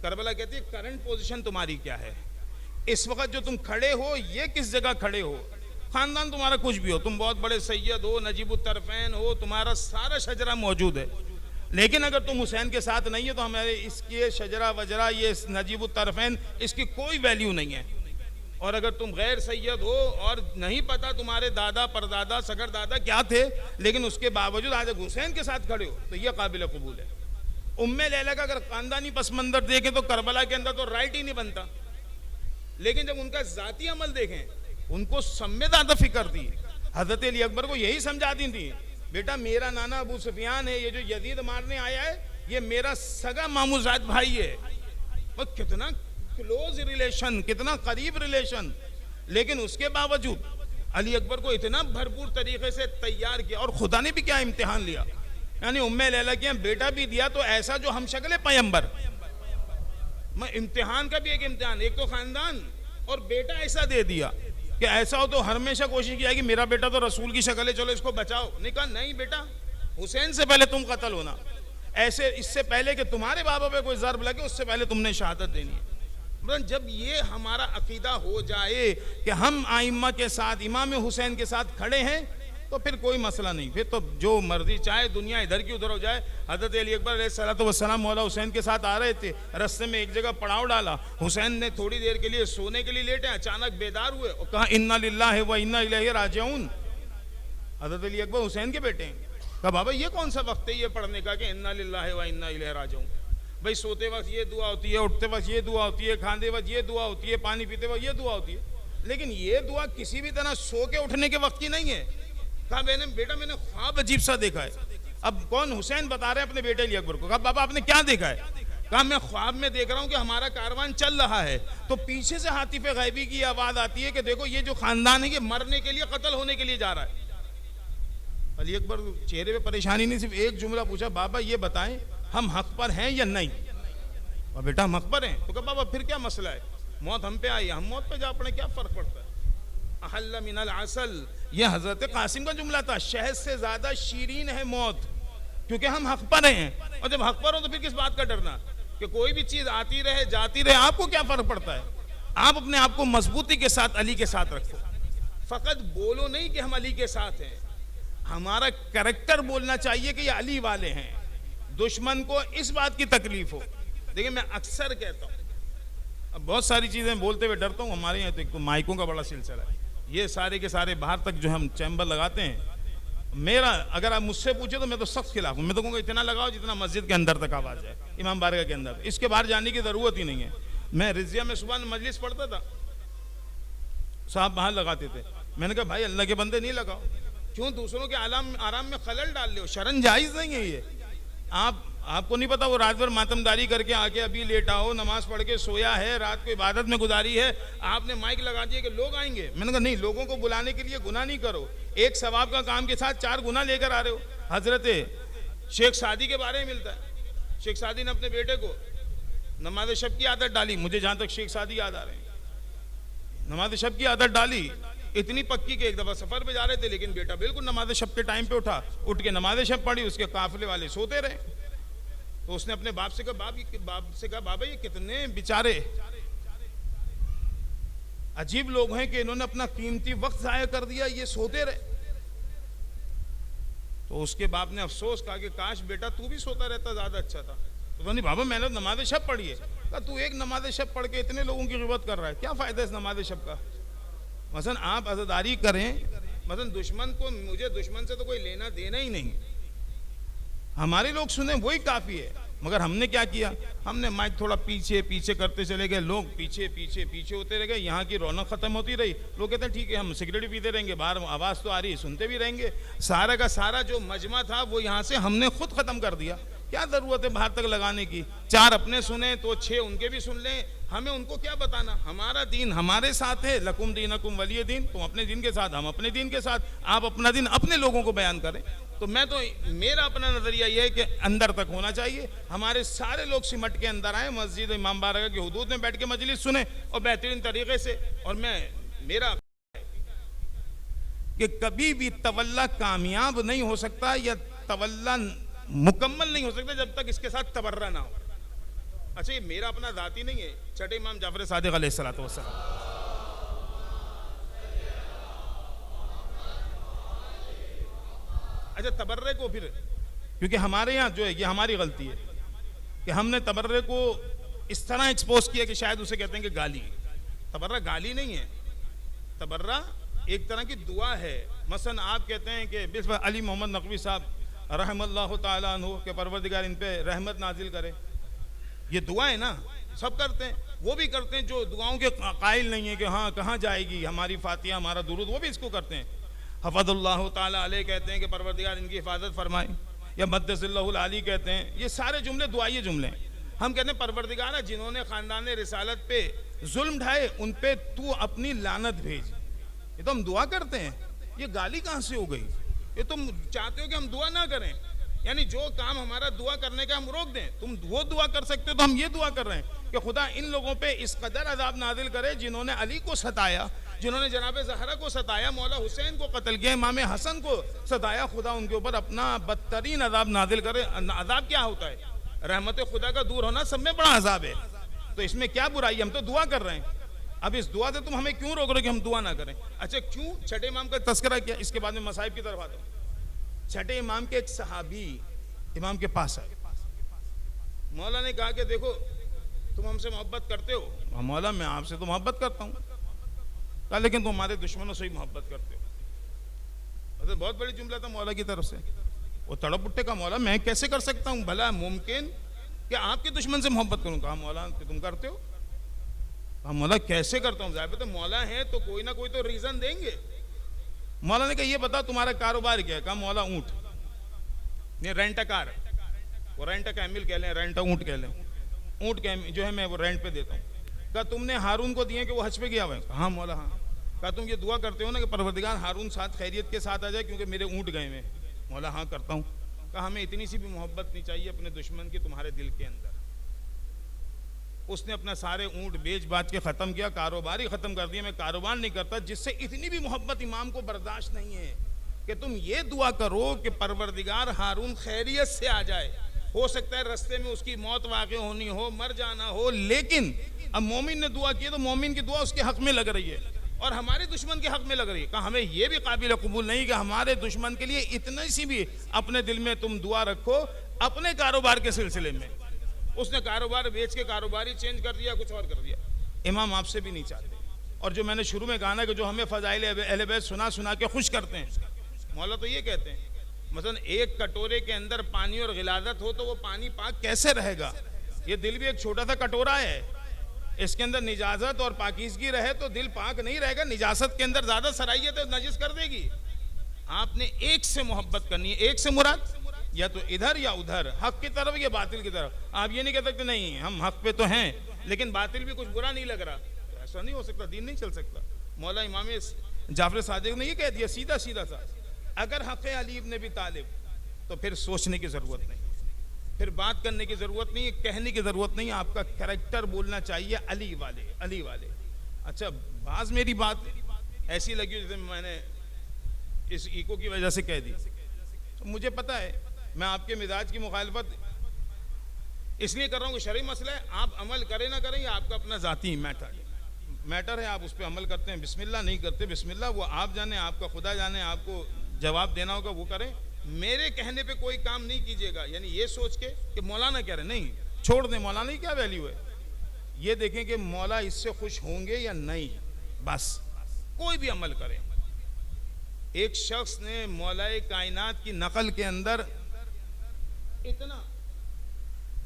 کربلا کہتی ہے کرنٹ پوزیشن تمہاری کیا ہے، اس وقت جو تم کھڑے ہو یہ کس جگہ کھڑے ہو. خاندان تمہارا کچھ بھی ہو، تم بہت بڑے سید ہو، نجیب الطرفین ہو، تمہارا سارا شجرہ موجود ہے، لیکن اگر تم حسین کے ساتھ نہیں ہے تو ہمارے اس کے شجرہ وجرہ، یہ نجیب الطرفین، اس کی کوئی ویلیو نہیں ہے. اور اگر تم غیر سید ہو اور نہیں پتا تمہارے دادا پردادا سگر دادا کیا تھے، لیکن اس کے باوجود آج حسین کے ساتھ کھڑے ہو، تو یہ قابل قبول ہے. ام لیلہ کا اگر خاندانی پس منظر دیکھیں تو کربلا کے اندر تو رائٹ ہی نہیں بنتا، لیکن جب ان کا ذاتی عمل دیکھیں ان کو سب میں زیادہ فکر تھی. حضرت علی اکبر کو یہی سمجھاتی تھی بیٹا میرا نانا ابو سفیان ہے، یہ جو یزید مارنے آیا ہے یہ میرا سگا ماموزاد بھائی ہے. وہ کتنا کلوز ریلیشن، کتنا قریب ریلیشن، لیکن اس کے باوجود علی اکبر کو اتنا بھرپور طریقے سے تیار کیا. اور خدا نے بھی کیا امتحان لیا، یعنی ام لیلہ کے بیٹا بھی دیا تو ایسا جو ہم شکل پیغمبر. میں امتحان کا بھی ایک امتحان، ایک تو خاندان اور بیٹا ایسا دے دیا کہ ایسا ہو تو ہمیشہ کوشش کیا کہ میرا بیٹا تو رسول کی شکل ہے، چلو اس کو بچاؤ. نہیں کہا نہیں بیٹا حسین سے پہلے تم قتل ہونا، ایسے اس سے پہلے کہ تمہارے بابا پہ کوئی ضرب لگے اس سے پہلے تم نے شہادت دینی ہے. جب یہ ہمارا عقیدہ ہو جائے کہ ہم ائمہ کے ساتھ، امام حسین کے ساتھ کھڑے ہیں تو پھر کوئی مسئلہ نہیں، پھر تو جو مرضی چاہے دنیا ادھر کی ادھر ہو جائے. حضرت علی اکبر علیہ السلام مولا حسین کے ساتھ آ رہے تھے، رستے میں ایک جگہ پڑاؤ ڈالا، حسین نے تھوڑی دیر کے لیے سونے کے لیے لیٹے، اچانک بیدار ہوئے اور کہا انا للہ و انا الیہ راجعون. حضرت علی اکبر حسین کے بیٹے ہیں. کہا بابا یہ کون سا وقت ہے یہ پڑھنے کا کہ انا للہ و انا الیہ راجعون؟ بھئی سوتے وقت یہ دعا ہوتی ہے، اٹھتے وقت یہ دعا ہوتی ہے، کھاندے وقت یہ دعا ہوتی ہے، پانی پیتے وقت یہ دعا ہوتی ہے، لیکن یہ دعا کسی بھی طرح سو کے اٹھنے کے وقت کی نہیں ہے. کہا بیٹا میں نے خواب عجیب سا دیکھا ہے. اب کون؟ حسین بتا رہے ہیں اپنے بیٹے علی اکبر کو. کہا بابا آپ نے کیا دیکھا ہے؟ کہا میں خواب میں دیکھ رہا ہوں کہ ہمارا کاروان چل رہا ہے تو پیچھے سے حاطف غیبی کی آواز آتی ہے کہ دیکھو یہ جو خاندان ہے یہ مرنے کے لیے، قتل ہونے کے لیے جا رہا ہے. علی اکبر چہرے پہ پریشانی نہیں، صرف ایک جملہ پوچھا بابا یہ بتائیں ہم حق پر ہیں یا نہیں؟ اور بیٹا ہم حق پر ہیں. تو کہا بابا پھر کیا مسئلہ ہے، موت ہم پہ آئی، ہم موت پہ جا پڑے، کیا فرق پڑتا ہے؟ احل من العسل، یہ حضرت قاسم کا جملہ تھا، شہد سے زیادہ شیرین ہے موت، کیونکہ ہم حق پر ہیں. اور جب حق پر ہو تو پھر کس بات کا ڈرنا کہ کوئی بھی چیز آتی رہے جاتی رہے، آپ کو کیا فرق پڑتا ہے؟ آپ اپنے آپ کو مضبوطی کے ساتھ علی کے ساتھ رکھو. فقط بولو نہیں کہ ہم علی کے ساتھ ہیں، ہمارا کریکٹر بولنا چاہیے کہ یہ علی والے ہیں. دشمن کو اس بات کی تکلیف ہو. دیکھیں میں اکثر کہتا ہوں، اب بہت ساری چیزیں بولتے ہوئے ڈرتا ہوں، ہمارے یہاں تو ایک تو مائکوں کا بڑا سلسلہ ہے، یہ سارے کے سارے باہر تک جو ہم چیمبر لگاتے ہیں، میرا اگر آپ مجھ سے پوچھے تو میں تو سخت خلاف ہوں. میں تو کہوں گا اتنا لگاؤ جتنا مسجد کے اندر تک آواز ہے، امام بارگاہ کے اندر، اس کے باہر جانے کی ضرورت ہی نہیں ہے. میں رضیہ میں صبح مجلس پڑھتا تھا، صاحب باہر لگاتے تھے، میں نے کہا بھائی اللہ کے بندے نہیں لگاؤ، کیوں دوسروں کے آرام میں خلل ڈال لے ہو، شرن جائز نہیں ہے یہ. آپ کو نہیں پتا وہ رات بھر ماتمداری کر کے آ کے ابھی لیٹا ہو، نماز پڑھ کے سویا ہے، رات کو عبادت میں گزاری ہے، آپ نے مائک لگا دیا کہ لوگ آئیں گے. میں نے کہا نہیں، لوگوں کو بلانے کے لیے گناہ نہیں کرو، ایک ثواب کا کام کے ساتھ 4 گناہ لے کر آ رہے ہو. حضرت شیخ سعدی کے بارے میں ملتا ہے، شیخ سعدی نے اپنے بیٹے کو نماز شب کی عادت ڈالی. مجھے جہاں تک شیخ سعدی یاد آ رہے ہیں, نماز شب کی عادت ڈالی اتنی پکی کہ ایک دفعہ سفر پہ جا رہے تھے, لیکن بیٹا بالکل نماز شب کے ٹائم پہ اٹھا, اٹھ کے نماز شب پڑھی, اس کے قافلے والے سوتے رہے. تو اس نے اپنے باپ سے کہا بابا یہ کتنے بیچارے عجیب لوگ ہیں کہ انہوں نے اپنا قیمتی وقت ضائع کر دیا, یہ سوتے رہے. تو اس کے باپ نے افسوس کہا کہ کاش بیٹا تو بھی سوتا رہتا, زیادہ اچھا تھا. تو نہیں بابا میں نے نماز شب پڑھی ہے. کہا تو ایک نماز شب پڑھ کے اتنے لوگوں کی غیبت کر رہا ہے, کیا فائدہ اس نماز شب کا؟ مثلا آپ عزاداری کریں, مثلا دشمن کو, مجھے دشمن سے تو کوئی لینا دینا ہی نہیں, ہمارے لوگ سنیں وہی کافی ہے. مگر ہم نے کیا کیا, ہم نے مائک تھوڑا پیچھے پیچھے کرتے چلے گئے, لوگ پیچھے پیچھے پیچھے ہوتے رہ گئے, یہاں کی رونق ختم ہوتی رہی. لوگ کہتے ہیں ٹھیک ہے ہم سگریٹ پیتے رہیں گے, باہر آواز تو آ رہی ہے سنتے بھی رہیں گے. سارا کا سارا جو مجمع تھا وہ یہاں سے ہم نے خود ختم کر دیا. کیا ضرورت ہے باہر تک لگانے کی؟ 4 اپنے سنیں تو 6 ان کے بھی سن لیں, ہمیں ان کو کیا بتانا؟ ہمارا دین ہمارے ساتھ ہے, لکم دینکم ولی دین, تم اپنے دین کے ساتھ, ہم اپنے دین کے ساتھ, آپ اپنا دین اپنے لوگوں کو بیان کریں. تو میرا اپنا نظریہ یہ ہے کہ اندر تک ہونا چاہیے, ہمارے سارے لوگ سمٹ کے اندر آئیں, مسجد امام بارگاہ کی حدود میں بیٹھ کے مجلس سنیں اور بہترین طریقے سے. اور میرا کہ کبھی بھی تولا کامیاب نہیں ہو سکتا یا تولا مکمل نہیں ہو سکتا جب تک اس کے ساتھ تبرہ نہ ہو. اچھا یہ میرا اپنا ذاتی نہیں ہے, چھٹے امام جعفر صادق علیہ السلام. اچھا تبرے کو پھر, کیونکہ ہمارے یہاں جو ہے یہ ہماری غلطی ہے کہ ہم نے تبرے کو اس طرح ایکسپوز کیا کہ شاید اسے کہتے ہیں کہ گالی. تبرہ گالی نہیں ہے, تبرہ ایک طرح کی دعا ہے. مثلا آپ کہتے ہیں کہ بسم علی محمد نقوی صاحب رحم اللہ تعالیٰ عنہ کہ پروردگار ان پہ رحمت نازل کرے, یہ دعا ہے نا, سب کرتے ہیں. وہ بھی کرتے ہیں جو دعاؤں کے قائل نہیں ہیں کہ ہاں کہاں جائے گی ہماری فاتحہ ہمارا درود, وہ بھی اس کو کرتے ہیں. حفظ اللہ تعالیٰ علیہ کہتے ہیں کہ پروردگار ان کی حفاظت فرمائے, یا مدث اللہ العالی کہتے ہیں. یہ سارے جملے دعائیے جملے ہیں. ہم کہتے ہیں پروردگار جنہوں نے خاندان رسالت پہ ظلم ڈھائے ان پہ تو اپنی لعنت بھیج. یہ تو ہم دعا کرتے ہیں, یہ گالی کہاں سے ہو گئی؟ یہ تم چاہتے ہو کہ ہم دعا نہ کریں, یعنی جو کام ہمارا دعا کرنے کا ہم روک دیں, تم وہ دعا کر سکتے ہو تو ہم یہ دعا کر رہے ہیں کہ خدا ان لوگوں پہ اس قدر عذاب نازل کرے جنہوں نے علی کو ستایا, جنہوں نے جناب زہرا کو ستایا, مولا حسین کو قتل کیا, امام حسن کو ستایا, خدا ان کے اوپر اپنا بدترین عذاب نازل کرے. عذاب کیا ہوتا ہے؟ رحمت خدا کا دور ہونا سب میں بڑا عذاب ہے. تو اس میں کیا برائی؟ ہم تو دعا کر رہے ہیں. اب اس دعا سے تم ہمیں کیوں روک رہے کہ ہم دعا نہ کریں؟ اچھا کیوں چھٹے امام کا تذکرہ کیا, اس کے بعد میں مصائب کی طرف آتا ہوں. چھٹے امام کے ایک صحابی امام کے پاس آئے, مولا نے کہا کہ دیکھو تم ہم سے محبت کرتے ہو. مولا میں آپ سے تو محبت کرتا ہوں. کہا لیکن تم ہمارے دشمنوں سے ہی محبت کرتے ہو. بہت بڑی جملہ تھا مولا کی طرف سے. وہ تڑپ اٹھے, کہا مولا میں کیسے کر سکتا ہوں, بھلا ممکن کہ آپ کے دشمن سے محبت کروں؟ کہا مولا تم کرتے ہو. کہا مولا کیسے کرتا ہوں؟ ظاہر ہے مولا ہے تو کوئی نہ کوئی تو ریزن دیں گے. مولا نے کہا یہ بتا تمہارا کاروبار کیا ہے؟ کہا مولا اونٹ, یہ رینٹ کار, وہ رینٹ کیمل کہہ لیں, رینٹ اونٹ کہہ لیں, اونٹ جو ہے میں وہ رینٹ پہ دیتا ہوں. کہا تم نے ہارون کو دیے کہ وہ حج پہ گیا ہوا ہے؟ کہا مولا ہاں. کہا تم یہ دعا کرتے ہو نا کہ پروردگار ہارون ساتھ خیریت کے ساتھ آ جائے کیونکہ میرے اونٹ گئے ہوئے؟ مولا ہاں کرتا ہوں. کہا ہمیں اتنی سی بھی محبت نہیں چاہیے اپنے دشمن کی تمہارے دل کے اندر. اس نے اپنا سارے اونٹ بیچ باچ کے ختم کیا, کاروبار ہی ختم کر دیا. میں کاروبار نہیں کرتا. جس سے اتنی بھی محبت امام کو برداشت نہیں ہے کہ تم یہ دعا کرو کہ پروردگار ہارون خیریت سے آ جائے. ہو سکتا ہے رستے میں اس کی موت واقع ہونی ہو, مر جانا ہو, لیکن اب مومن نے دعا کی تو مومن کی دعا اس کے حق میں لگ رہی ہے اور ہمارے دشمن کے حق میں لگ رہی ہے. کہا ہمیں یہ بھی قابل قبول نہیں کہ ہمارے دشمن کے لیے اتنی سی بھی اپنے دل میں تم دعا رکھو اپنے کاروبار کے سلسلے میں. اس نے کاروبار بیچ کے کاروبار ہی چینج کر دیا, کچھ اور کر دیا. امام آپ سے بھی نہیں چاہتے. اور جو میں نے شروع میں کہا نا کہ جو ہمیں فضائل اہل بیت سنا کے خوش کرتے ہیں, مولا تو یہ کہتے ہیں مثلا ایک کٹورے کے اندر پانی اور غلاظت ہو تو وہ پانی پاک کیسے رہے گا؟ یہ دل بھی ایک چھوٹا سا کٹورا ہے, اس کے اندر نجاست اور پاکیزگی رہے تو دل پاک نہیں رہے گا. نجاست کے اندر زیادہ صلاحیت ہے, نجس کر دے گی. آپ نے ایک سے محبت کرنی ہے. ایک سے مراد یا تو ادھر یا ادھر, حق کی طرف یا باطل کی طرف. آپ یہ نہیں کہہ سکتے نہیں ہم حق پہ تو ہیں لیکن باطل بھی کچھ برا نہیں لگ رہا. ایسا نہیں ہو سکتا, دین نہیں چل سکتا. مولا امام جعفر صادق نے یہ کہہ دیا سیدھا سا, اگر حق علی ابن ابی طالب تو پھر سوچنے کی ضرورت نہیں. پھر بات کرنے کی ضرورت نہیں ہے، کہنے کی ضرورت نہیں ہے، آپ کا کریکٹر بولنا چاہیے علی والے، علی والے. اچھا بعض میری بات ایسی لگی جیسے میں نے اس ایکو کی وجہ سے کہہ دی. تو مجھے پتا ہے میں آپ کے مزاج کی مخالفت اس لیے کر رہا ہوں کہ شرعی مسئلہ ہے، آپ عمل کریں نہ کریں یہ آپ کا اپنا ذاتی میٹر ہے، آپ اس پہ عمل کرتے ہیں بسم اللہ، نہیں کرتے بسم اللہ، وہ آپ جانے، آپ کا خدا جانے، آپ کو جواب دینا ہوگا وہ کریں. میرے کہنے پہ کوئی کام نہیں کیجیے گا یعنی یہ سوچ کے کہ مولانا کہہ رہے، نہیں، چھوڑ دیں، مولانا کی کیا ویلیو ہے. یہ دیکھیں کہ مولا اس سے خوش ہوں گے یا نہیں، بس کوئی بھی عمل کریں. ایک شخص نے مولائے کائنات کی نقل کے اندر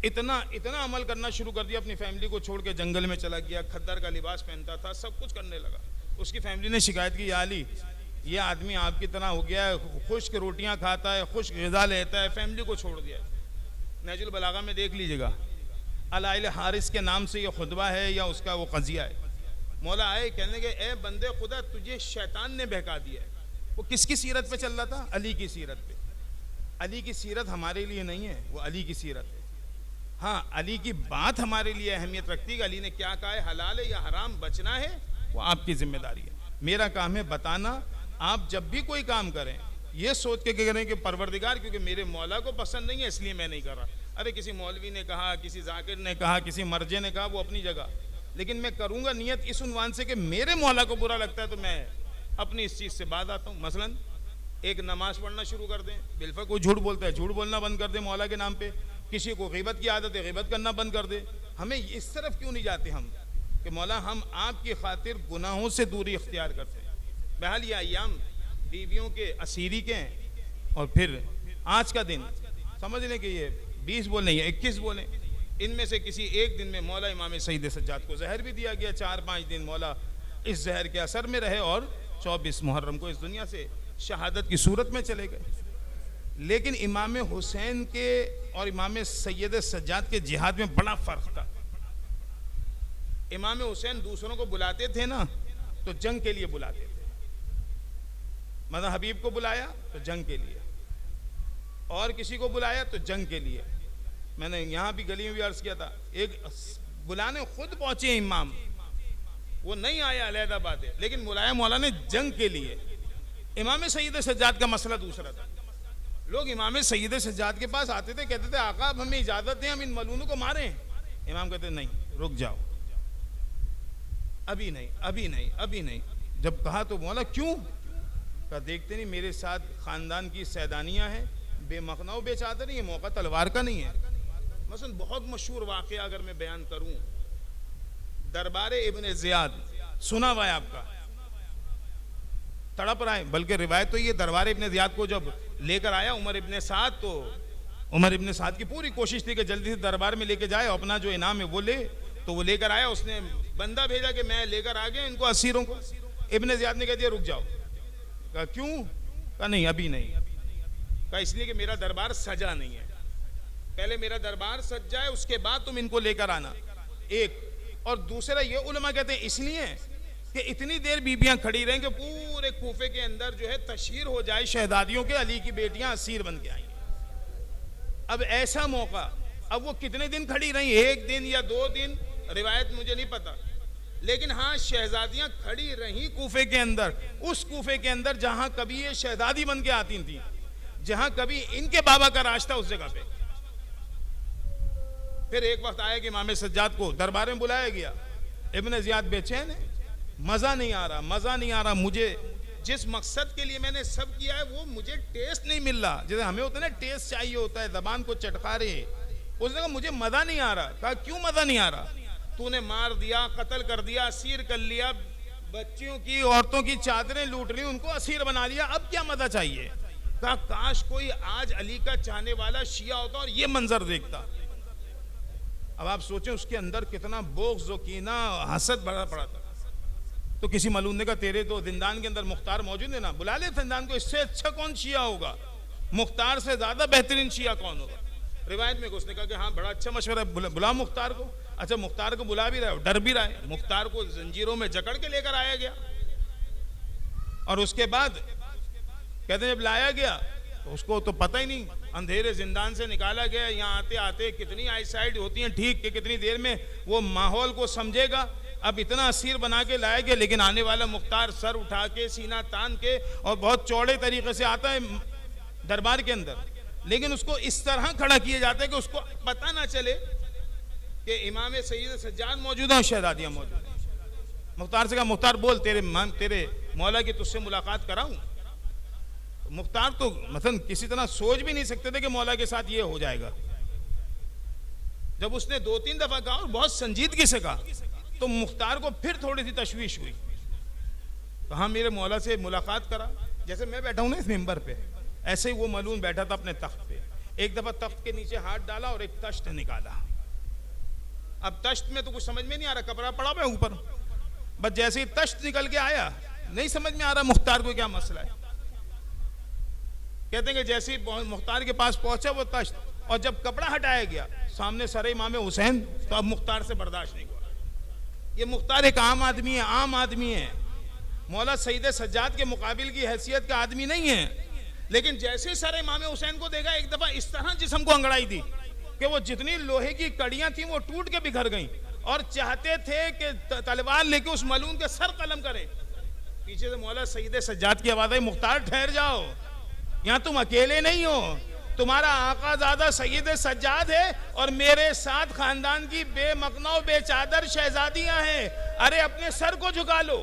اتنا عمل کرنا شروع کر دیا، اپنی فیملی کو چھوڑ کے جنگل میں چلا گیا، کھدر کا لباس پہنتا تھا، سب کچھ کرنے لگا. اس کی فیملی نے شکایت کی، یا علی یہ آدمی آپ کی طرح ہو گیا ہے، خشک روٹیاں کھاتا ہے، خشک غذا لیتا ہے، فیملی کو چھوڑ دیا ہے. نہج البلاغہ میں دیکھ لیجیے گا، علائل حارث کے نام سے یہ خطبہ ہے یا اس کا وہ قضیہ ہے. مولا آئے کہنے کہ اے بندے خدا تجھے شیطان نے بہکا دیا ہے. وہ کس کی سیرت پہ چل رہا تھا؟ علی کی سیرت پہ. علی کی سیرت ہمارے لیے نہیں ہے، وہ علی کی سیرت ہے. ہاں علی کی بات ہمارے لیے اہمیت رکھتی ہے کہ علی نے کیا کہا ہے، حلال ہے یا حرام، بچنا ہے وہ آپ کی ذمہ داری ہے. میرا کام ہے بتانا. آپ جب بھی کوئی کام کریں یہ سوچ کے کریں کہ پروردگار کیونکہ میرے مولا کو پسند نہیں ہے اس لیے میں نہیں کر رہا. ارے کسی مولوی نے کہا، کسی ذاکر نے کہا، کسی مرجے نے کہا، وہ اپنی جگہ، لیکن میں کروں گا نیت اس عنوان سے کہ میرے مولا کو برا لگتا ہے تو میں اپنی اس چیز سے باز آتا ہوں. مثلا ایک نماز پڑھنا شروع کر دیں، بالفعل کوئی جھوٹ بولتا ہے جھوٹ بولنا بند کر دیں مولا کے نام پہ. کسی کو غیبت کی عادت ہے غیبت کرنا بند کر دے. ہمیں اس طرف کیوں نہیں جاتے ہم کہ مولا ہم آپ کی خاطر گناہوں سے دوری اختیار کرتے ہیں. بہرحال یہ ایام بیویوں کے اسیری کے ہیں، اور پھر آج کا دن سمجھ لیں کہ یہ 20 بولیں یا 21 بولیں، ان میں سے کسی ایک دن میں مولا امام سید سجاد کو زہر بھی دیا گیا. 4-5 دن مولا اس زہر کے اثر میں رہے اور 24 محرم کو اس دنیا سے شہادت کی صورت میں چلے گئے. لیکن امام حسین کے اور امام سید سجاد کے جہاد میں بڑا فرق تھا. امام حسین دوسروں کو بلاتے تھے نا تو جنگ کے لیے بلاتے تھے. مطلب حبیب کو بلایا تو جنگ کے لیے، اور کسی کو بلایا تو جنگ کے لیے. میں نے یہاں بھی گلی میں بھی عرض کیا تھا، ایک بلانے خود پہنچے امام، وہ نہیں آیا علیحدہ بات ہے، لیکن بلایا مولا نے جنگ کے لیے. امام سید سجاد کا مسئلہ دوسرا تھا. لوگ امام سید سجاد کے پاس آتے تھے، کہتے تھے آقا اب ہمیں اجازت دیں ہم ان ملونوں کو ماریں. امام کہتے نہیں، رک جاؤ، ابھی نہیں ابھی نہیں ابھی نہیں. جب کہا تو مولا کیوں؟ کہا دیکھتے نہیں میرے ساتھ خاندان کی سیدانیاں ہیں، بے مخنہ و بے چادر، یہ موقع تلوار کا نہیں ہے. مثلا بہت مشہور واقعہ اگر میں بیان کروں، دربار ابن زیاد سنا ہوا ہے آپ کا، تڑپ رہا ہے. بلکہ روایت تو یہ دربار ابن زیاد کو جب لے کر آیا عمر ابن سعد، تو عمر ابن سعد کی پوری کوشش تھی کہ جلدی سے دربار میں لے کے جائے، اپنا جو انعام ہے وہ لے. تو وہ لے کر آیا، اس نے بندہ بھیجا کہ میں لے کر آ گیا ان کو، اسیروں کو. ابن زیاد نے کہہ دیا رک جاؤ. کہا کیوں؟ کہا نہیں ابھی نہیں. کہا اس لیے کہ میرا دربار سجا نہیں ہے، پہلے میرا دربار سج جائے اس کے بعد تم ان کو لے کر آنا. ایک اور دوسرا یہ علماء کہتے ہیں اس لیے کہ اتنی دیر بیبیاں کھڑی رہیں کہ پورے کوفے کے اندر جو ہے تشہیر ہو جائے شہزادیوں کے، علی کی بیٹیاں اسیر بن کے آئیں. اب ایسا موقع، اب وہ کتنے دن کھڑی رہیں، 1 دن یا 2 دن، روایت مجھے نہیں پتا، لیکن ہاں شہزادیاں کھڑی رہیں کوفے کے اندر. اس کوفے کے اندر جہاں کبھی یہ شہزادی بن کے آتی تھیں، جہاں کبھی ان کے بابا کا راج تھا، اس جگہ پہ. پھر ایک وقت آیا کہ امام سجاد کو دربار میں بلایا گیا. ابن زیاد بے چین ہے، مزہ نہیں آ رہا، مزہ نہیں آ رہا، مجھے جس مقصد کے لیے میں نے سب کیا ہے وہ مجھے ٹیسٹ نہیں مل رہا. جیسے ہمیں ہوتا ہے نا ٹیسٹ چاہیے ہوتا ہے، زبان کو چٹکارے. اس نے کہا مجھے مزہ نہیں آ رہا. کہا کیوں مزہ نہیں آ رہا؟ تو نے مار دیا، قتل کر دیا، اسیر کر لیا، بچیوں کی عورتوں کی چادریں لوٹ لی، ان کو اسیر بنا لیا، اب کیا مزہ چاہیے؟ کہا کاش کوئی آج علی کا چاہنے والا شیعہ ہوتا اور یہ منظر دیکھتا. اب آپ سوچیں اس کے اندر کتنا بغض و کینہ، حسد بڑا پڑا تھا. تو کسی ملون نے کہا تیرے تو زندان کے اندر مختار موجود ہے نا، بلا لے زندان کو، اس سے اچھا کون شیعہ ہوگا، مختار سے زیادہ بہترین شیعہ کون ہوگا. روایت میں اس نے کہا کہ ہاں بڑا اچھا مشورہ ہے، بلا مختار کو. اچھا مختار کو بلا بھی رہا ہے، ڈر بھی رہا ہے. مختار کو زنجیروں میں جکڑ کے لے کر آیا گیا، اور اس کے بعد کہتے ہیں جب لایا گیا تو اس کو تو پتہ ہی نہیں، اندھیرے زندان سے نکالا گیا، یہاں آتے آتے کتنی آئی سائٹ ہوتی ہیں ٹھیک کہ کتنی دیر میں وہ ماحول کو سمجھے گا، اب اتنا اسیر بنا کے لائے گے، لیکن آنے والا مختار سر اٹھا کے سینہ تان کے اور بہت چوڑے طریقے سے آتا ہے دربار کے اندر، لیکن اس کو اس طرح کھڑا کیا جاتا ہے کہ اس کو پتہ نہ چلے کہ امام سید سجاد موجود ہیں اور شہزادیاں موجود ہیں۔ مختار سے کہا مختار بول تیرے مولا کی تجھ سے ملاقات کراؤں؟ مختار تو مثلا کسی طرح سوچ بھی نہیں سکتے تھے کہ مولا کے ساتھ یہ ہو جائے گا۔ جب اس نے 2-3 دفعہ کہا اور بہت سنجیدگی سے کہا تو مختار کو پھر تھوڑی سی تشویش ہوئی، کہا میرے مولا سے ملاقات کرا، جیسے میں بیٹھا ہوں نا اس ممبر پہ، ایسے ہی وہ ملعون بیٹھا تھا اپنے تخت پہ، ایک دفعہ تخت کے نیچے ہاتھ ڈالا اور ایک تشت نکالا۔ اب تشت میں تو کچھ سمجھ میں نہیں آ رہا، کپڑا پڑا ہوا ہے اوپر، بس جیسے ہی تشت نکل کے آیا نہیں سمجھ میں آ رہا مختار کو کیا مسئلہ ہے۔ کہتے ہیں کہ جیسے ہی مختار کے پاس پہنچا وہ تشت، اور جب کپڑا ہٹایا گیا سامنے سر امام حسین، تو اب مختار سے برداشت نہیں ہوا۔ یہ مختار ایک عام آدمی ہے، عام آدمی ہے، مولا سید سجاد کے مقابل کی حیثیت کا آدمی نہیں ہے، لیکن جیسے سر امام حسین کو دیکھا ایک دفعہ اس طرح جسم کو انگڑائی دی کہ وہ جتنی لوہے کی کڑیاں تھیں وہ ٹوٹ کے بکھر گئیں، اور چاہتے تھے کہ تلوار لے کے اس ملعون کے سر قلم کریں۔ پیچھے سے مولا سید سجاد کی آواز آئی مختار ٹھہر جاؤ، یہاں تم اکیلے نہیں ہو، تمہارا آقا زادہ سید سجاد ہے اور میرے ساتھ خاندان کی بے مقنا و بے چادر شہزادیاں ہیں، ارے اپنے سر کو جھکا لو۔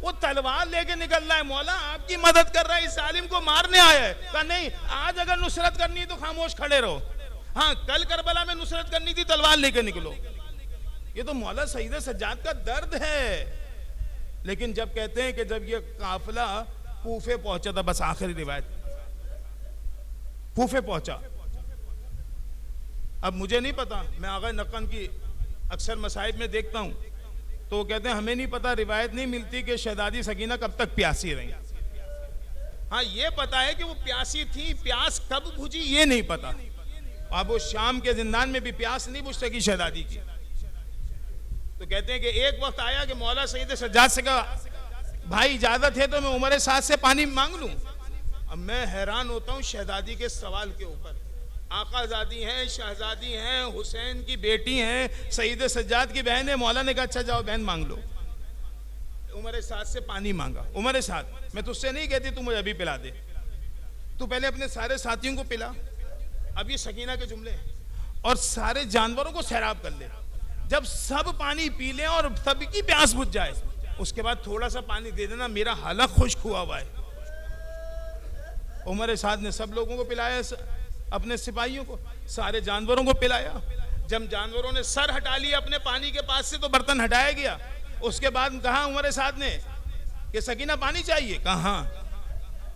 وہ تلوار لے کے نکل رہا ہے، مولا آپ کی مدد کر رہا ہے، اس ظالم کو مارنے آیا ہے۔ کہا نہیں، آج اگر نصرت کرنی ہے تو خاموش کھڑے رہو، ہاں کل کربلا میں نصرت کرنی تھی تلوار لے کے نکلو۔ یہ تو مولا سید سجاد کا درد ہے۔ لیکن جب کہتے ہیں کہ جب یہ قافلہ کوفے پہنچا تھا، بس آخری روایت، کوفے پہنچا، اب مجھے نہیں پتا، میں آغا نقن کی اکثر مصائب میں دیکھتا ہوں تو وہ کہتے ہیں ہمیں نہیں پتا، روایت نہیں ملتی کہ شہزادی سکینہ کب تک پیاسی رہیں۔ ہاں یہ پتا ہے کہ وہ پیاسی تھی، پیاس کب بجھی یہ نہیں پتا۔ اب وہ شام کے زندان میں بھی پیاس نہیں بجھ سکی شہزادی کی۔ تو کہتے ہیں کہ ایک وقت آیا کہ مولا سید سجاد سے کہا بھائی اجازت ہے تو میں عمر سعد سے پانی مانگ لوں؟ اب میں حیران ہوتا ہوں شہزادی کے سوال کے اوپر، آقا زادی ہیں، شہزادی ہیں، حسین کی بیٹی ہیں، سید سجاد کی بہن ہے۔ مولا نے کہا اچھا جاؤ بہن مانگ لو۔ عمر سعد سے پانی مانگا۔ عمر سعد میں تجھ سے نہیں کہتی تو مجھے ابھی پلا دے، تو پہلے اپنے سارے ساتھیوں کو پلا، اب یہ سکینہ کے جملے ہیں، اور سارے جانوروں کو سیراب کر لے۔ جب سب پانی پی لیں اور سب کی پیاس بجھ جائے اس کے بعد تھوڑا سا پانی دے دینا، میرا حلق خشک ہوا ہوا ہے۔ عمر سعد نے سب لوگوں کو پلایا، اپنے سپاہیوں کو، سارے جانوروں کو پلایا۔ جب جانوروں نے سر ہٹا لیا اپنے پانی کے پاس سے تو برتن ہٹایا گیا۔ اس کے بعد کہا عمر سعد نے کہ سکینہ پانی چاہیے؟ کہا ہاں۔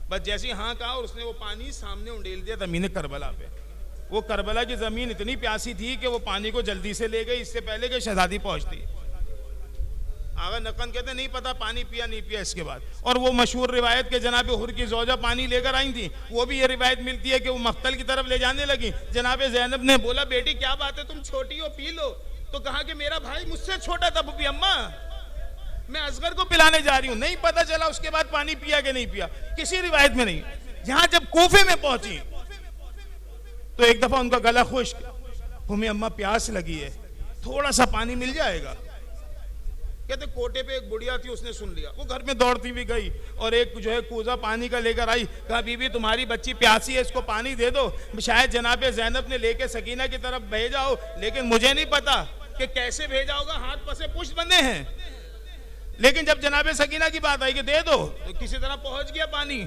بس جیسے ہاں کہا اور اس نے وہ پانی سامنے انڈیل دیا زمین کربلا پہ۔ وہ کربلا کی زمین اتنی پیاسی تھی کہ وہ پانی کو جلدی سے لے گئی اس سے پہلے کہ شہزادی پہنچتی۔ آغا نقن کہتے نہیں پتا پانی پیا نہیں پیا اس کے بعد۔ اور وہ مشہور روایت کہ جناب حر کی زوجہ پانی لے کر آئی تھی، وہ بھی یہ روایت ملتی ہے کہ وہ مقتل کی طرف لے جانے لگی۔ جناب زینب نے بولا بیٹی کیا بات ہے، تم چھوٹی ہو پی لو، تو کہا کہ میرا بھائی مجھ سے چھوٹا تھا پھوپھی اماں، میں اصغر کو پلانے جا رہی ہوں۔ نہیں پتا چلا اس کے بعد پانی پیا کہ نہیں پیا، کسی روایت میں نہیں۔ یہاں جب کوفے میں پہنچی تو ایک دفعہ ان کا گلا خشک، پھوپھی اماں پیاس لگی ہے، تھوڑا سا پانی مل جائے گا؟ کہتے کوٹے پہ ایک بڑھیا تھی، اس نے سن لیا، وہ گھر میں دوڑتی بھی گئی اور ایک جو ہے کوزہ پانی کا لے کر آئی۔ کہا بی بی تمہاری بچی پیاسی ہے، اس کو پانی دے دو۔ شاید جناب زینب نے لے کے سکینہ کی طرف بھیجا ہو، لیکن مجھے نہیں پتا کہ کیسے بھیجا ہوگا، ہاتھ پسے پشت بندے ہیں۔ لیکن جب جناب سکینہ کی بات آئی کہ دے دو تو کسی طرح پہنچ گیا پانی۔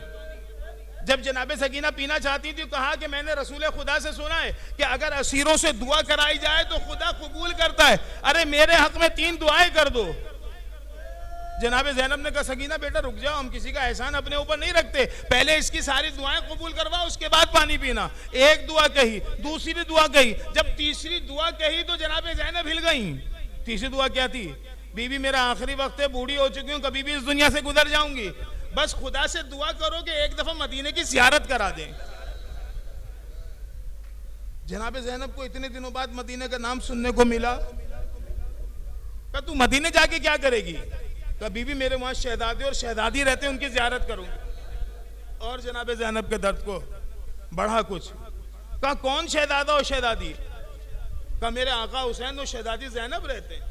جب جناب سکینہ پینا چاہتی تھی کہا کہ میں نے رسول خدا سے سنا ہے کہ اگر اسیروں سے دعا کرائی جائے تو خدا قبول کرتا ہے، ارے میرے حق میں 3 دعائیں کر دو۔ جناب زینب نے کہا سکینہ بیٹا رک جاؤ، ہم کسی کا احسان اپنے اوپر نہیں رکھتے، پہلے اس کی ساری دعائیں قبول کروا اس کے بعد پانی پینا۔ ایک دعا کہی، دوسری دعا کہی، جب تیسری دعا کہی تو جناب زینب ہل گئیں۔ تیسری دعا کیا تھی؟ بی بی میرا آخری وقت ہے، بوڑھی ہو چکی ہوں، کبھی بھی اس دنیا سے گزر جاؤں گی، بس خدا سے دعا کرو کہ ایک دفعہ مدینے کی زیارت کرا دیں۔ جناب زینب کو اتنے دنوں بعد مدینے کا نام سننے کو ملا۔ کہا تو مدینے جا کے کیا کرے گی؟ کہا بی بی میرے وہاں شہزادے اور شہزادی رہتے ہیں، ان کی زیارت کروں گی۔ اور جناب زینب کے درد کو بڑھا کچھ، کہا کون شہزادہ اور شہزادی؟ کہا میرے آقا حسین اور شہزادی زینب رہتے ہیں۔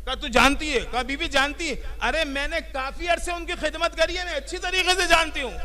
کہا تو جانتی ہے؟ کہا بی بی جانتی ہے، ارے میں نے کافی عرصے ان کی خدمت کری ہے، میں اچھی طریقے سے جانتی ہوں۔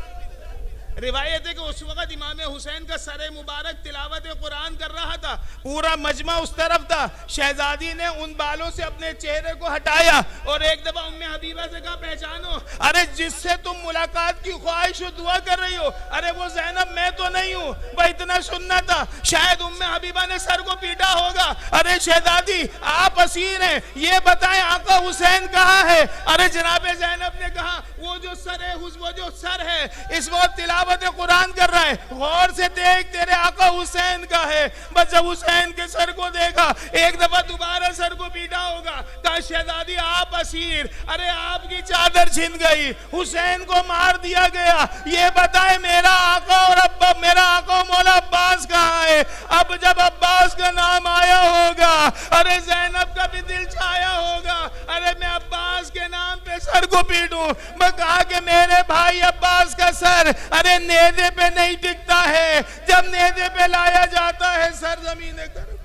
روایت ہے کہ اس وقت امام حسین کا سر مبارک تلاوت قرآن کر رہا تھا، پورا مجمع اس طرف تھا، شہزادی نے ان بالوں سے اپنے چہرے کو ہٹایا اور ایک دفعہ ام حبیبہ سے کہا پہچانو، ارے جس سے تم ملاقات کی خواہش و دعا کر رہی ہو، ارے وہ زینب میں تو نہیں ہوں۔ وہ اتنا سننا تھا، شاید ام حبیبہ نے سر کو پیٹا ہوگا، ارے شہزادی آپ اسیر ہیں، یہ بتائیں آقا حسین کہاں ہے؟ ارے جناب زینب نے کہا وہ جو سر ہے اس وقت تلاوت قرآن کر رہا ہے، غور سے دیکھ تیرے آقا حسین کا ہے۔ بس جب حسین کے سر کو دیکھا، ایک دفعہ دوبارہ سر کو پیٹا ہوگا، کہا شہزادی آپ اسیر، ارے آپ کی چادر چھن گئی، حسین کو مار دیا گیا، یہ بتائے میرا آقا اور ابا، میرا آقا مولا عباس کہاں ہے؟ اب جب عباس کا نام آیا ہوگا، ارے زینب کا بھی دل چاہیا ہوگا، ارے میں عباس کے نام پہ سر کو پیٹوں۔ میں کہا کہ میرے بھائی عباس کا سر ارے نیزے پہ نہیں ٹکتا ہے، جب نیزے پہ لایا جاتا ہے سرزمین کرب۔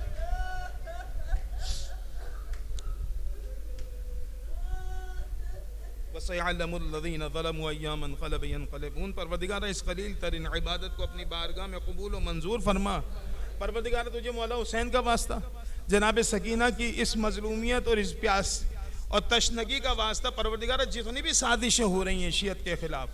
وَسَيَعْلَمُ الَّذِينَ ظَلَمُوا أَيَّامَ انْقَلَبَ يَنْقَلِبُونَ۔ پروردگار اس قلیل ترین عبادت کو اپنی بارگاہ میں قبول و منظور فرما۔ پروردگار تجھے مولا حسین کا واسطہ، جناب سکینہ کی اس مظلومیت اور اس پیاس اور تشنگی کا واسطہ، پروردگار جتنی بھی سازشیں ہو رہی ہیں شیعت کے خلاف،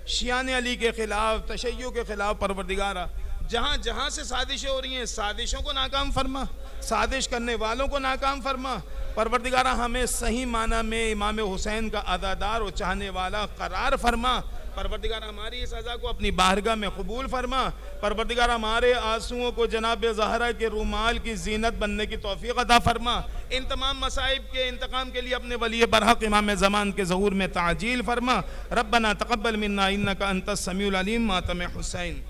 شیعان علی کے خلاف، تشیع کے خلاف، پروردگارہ جہاں جہاں سے سازشیں ہو رہی ہیں سازشوں کو ناکام فرما، سازش کرنے والوں کو ناکام فرما۔ پروردگارہ ہمیں صحیح معنی میں امام حسین کا عزادار و چاہنے والا قرار فرما۔ پروردگار ہماری اس عزا کو اپنی بارگاہ میں قبول فرما۔ پروردگار ہمارے آنسوؤں کو جناب زہرا کے رومال کی زینت بننے کی توفیق عطا فرما۔ ان تمام مصائب کے انتقام کے لیے اپنے ولی برحق امام زمان کے ظہور میں تعجیل فرما۔ ربنا تقبل منا انک انت السمیع العلیم ماتم حسین۔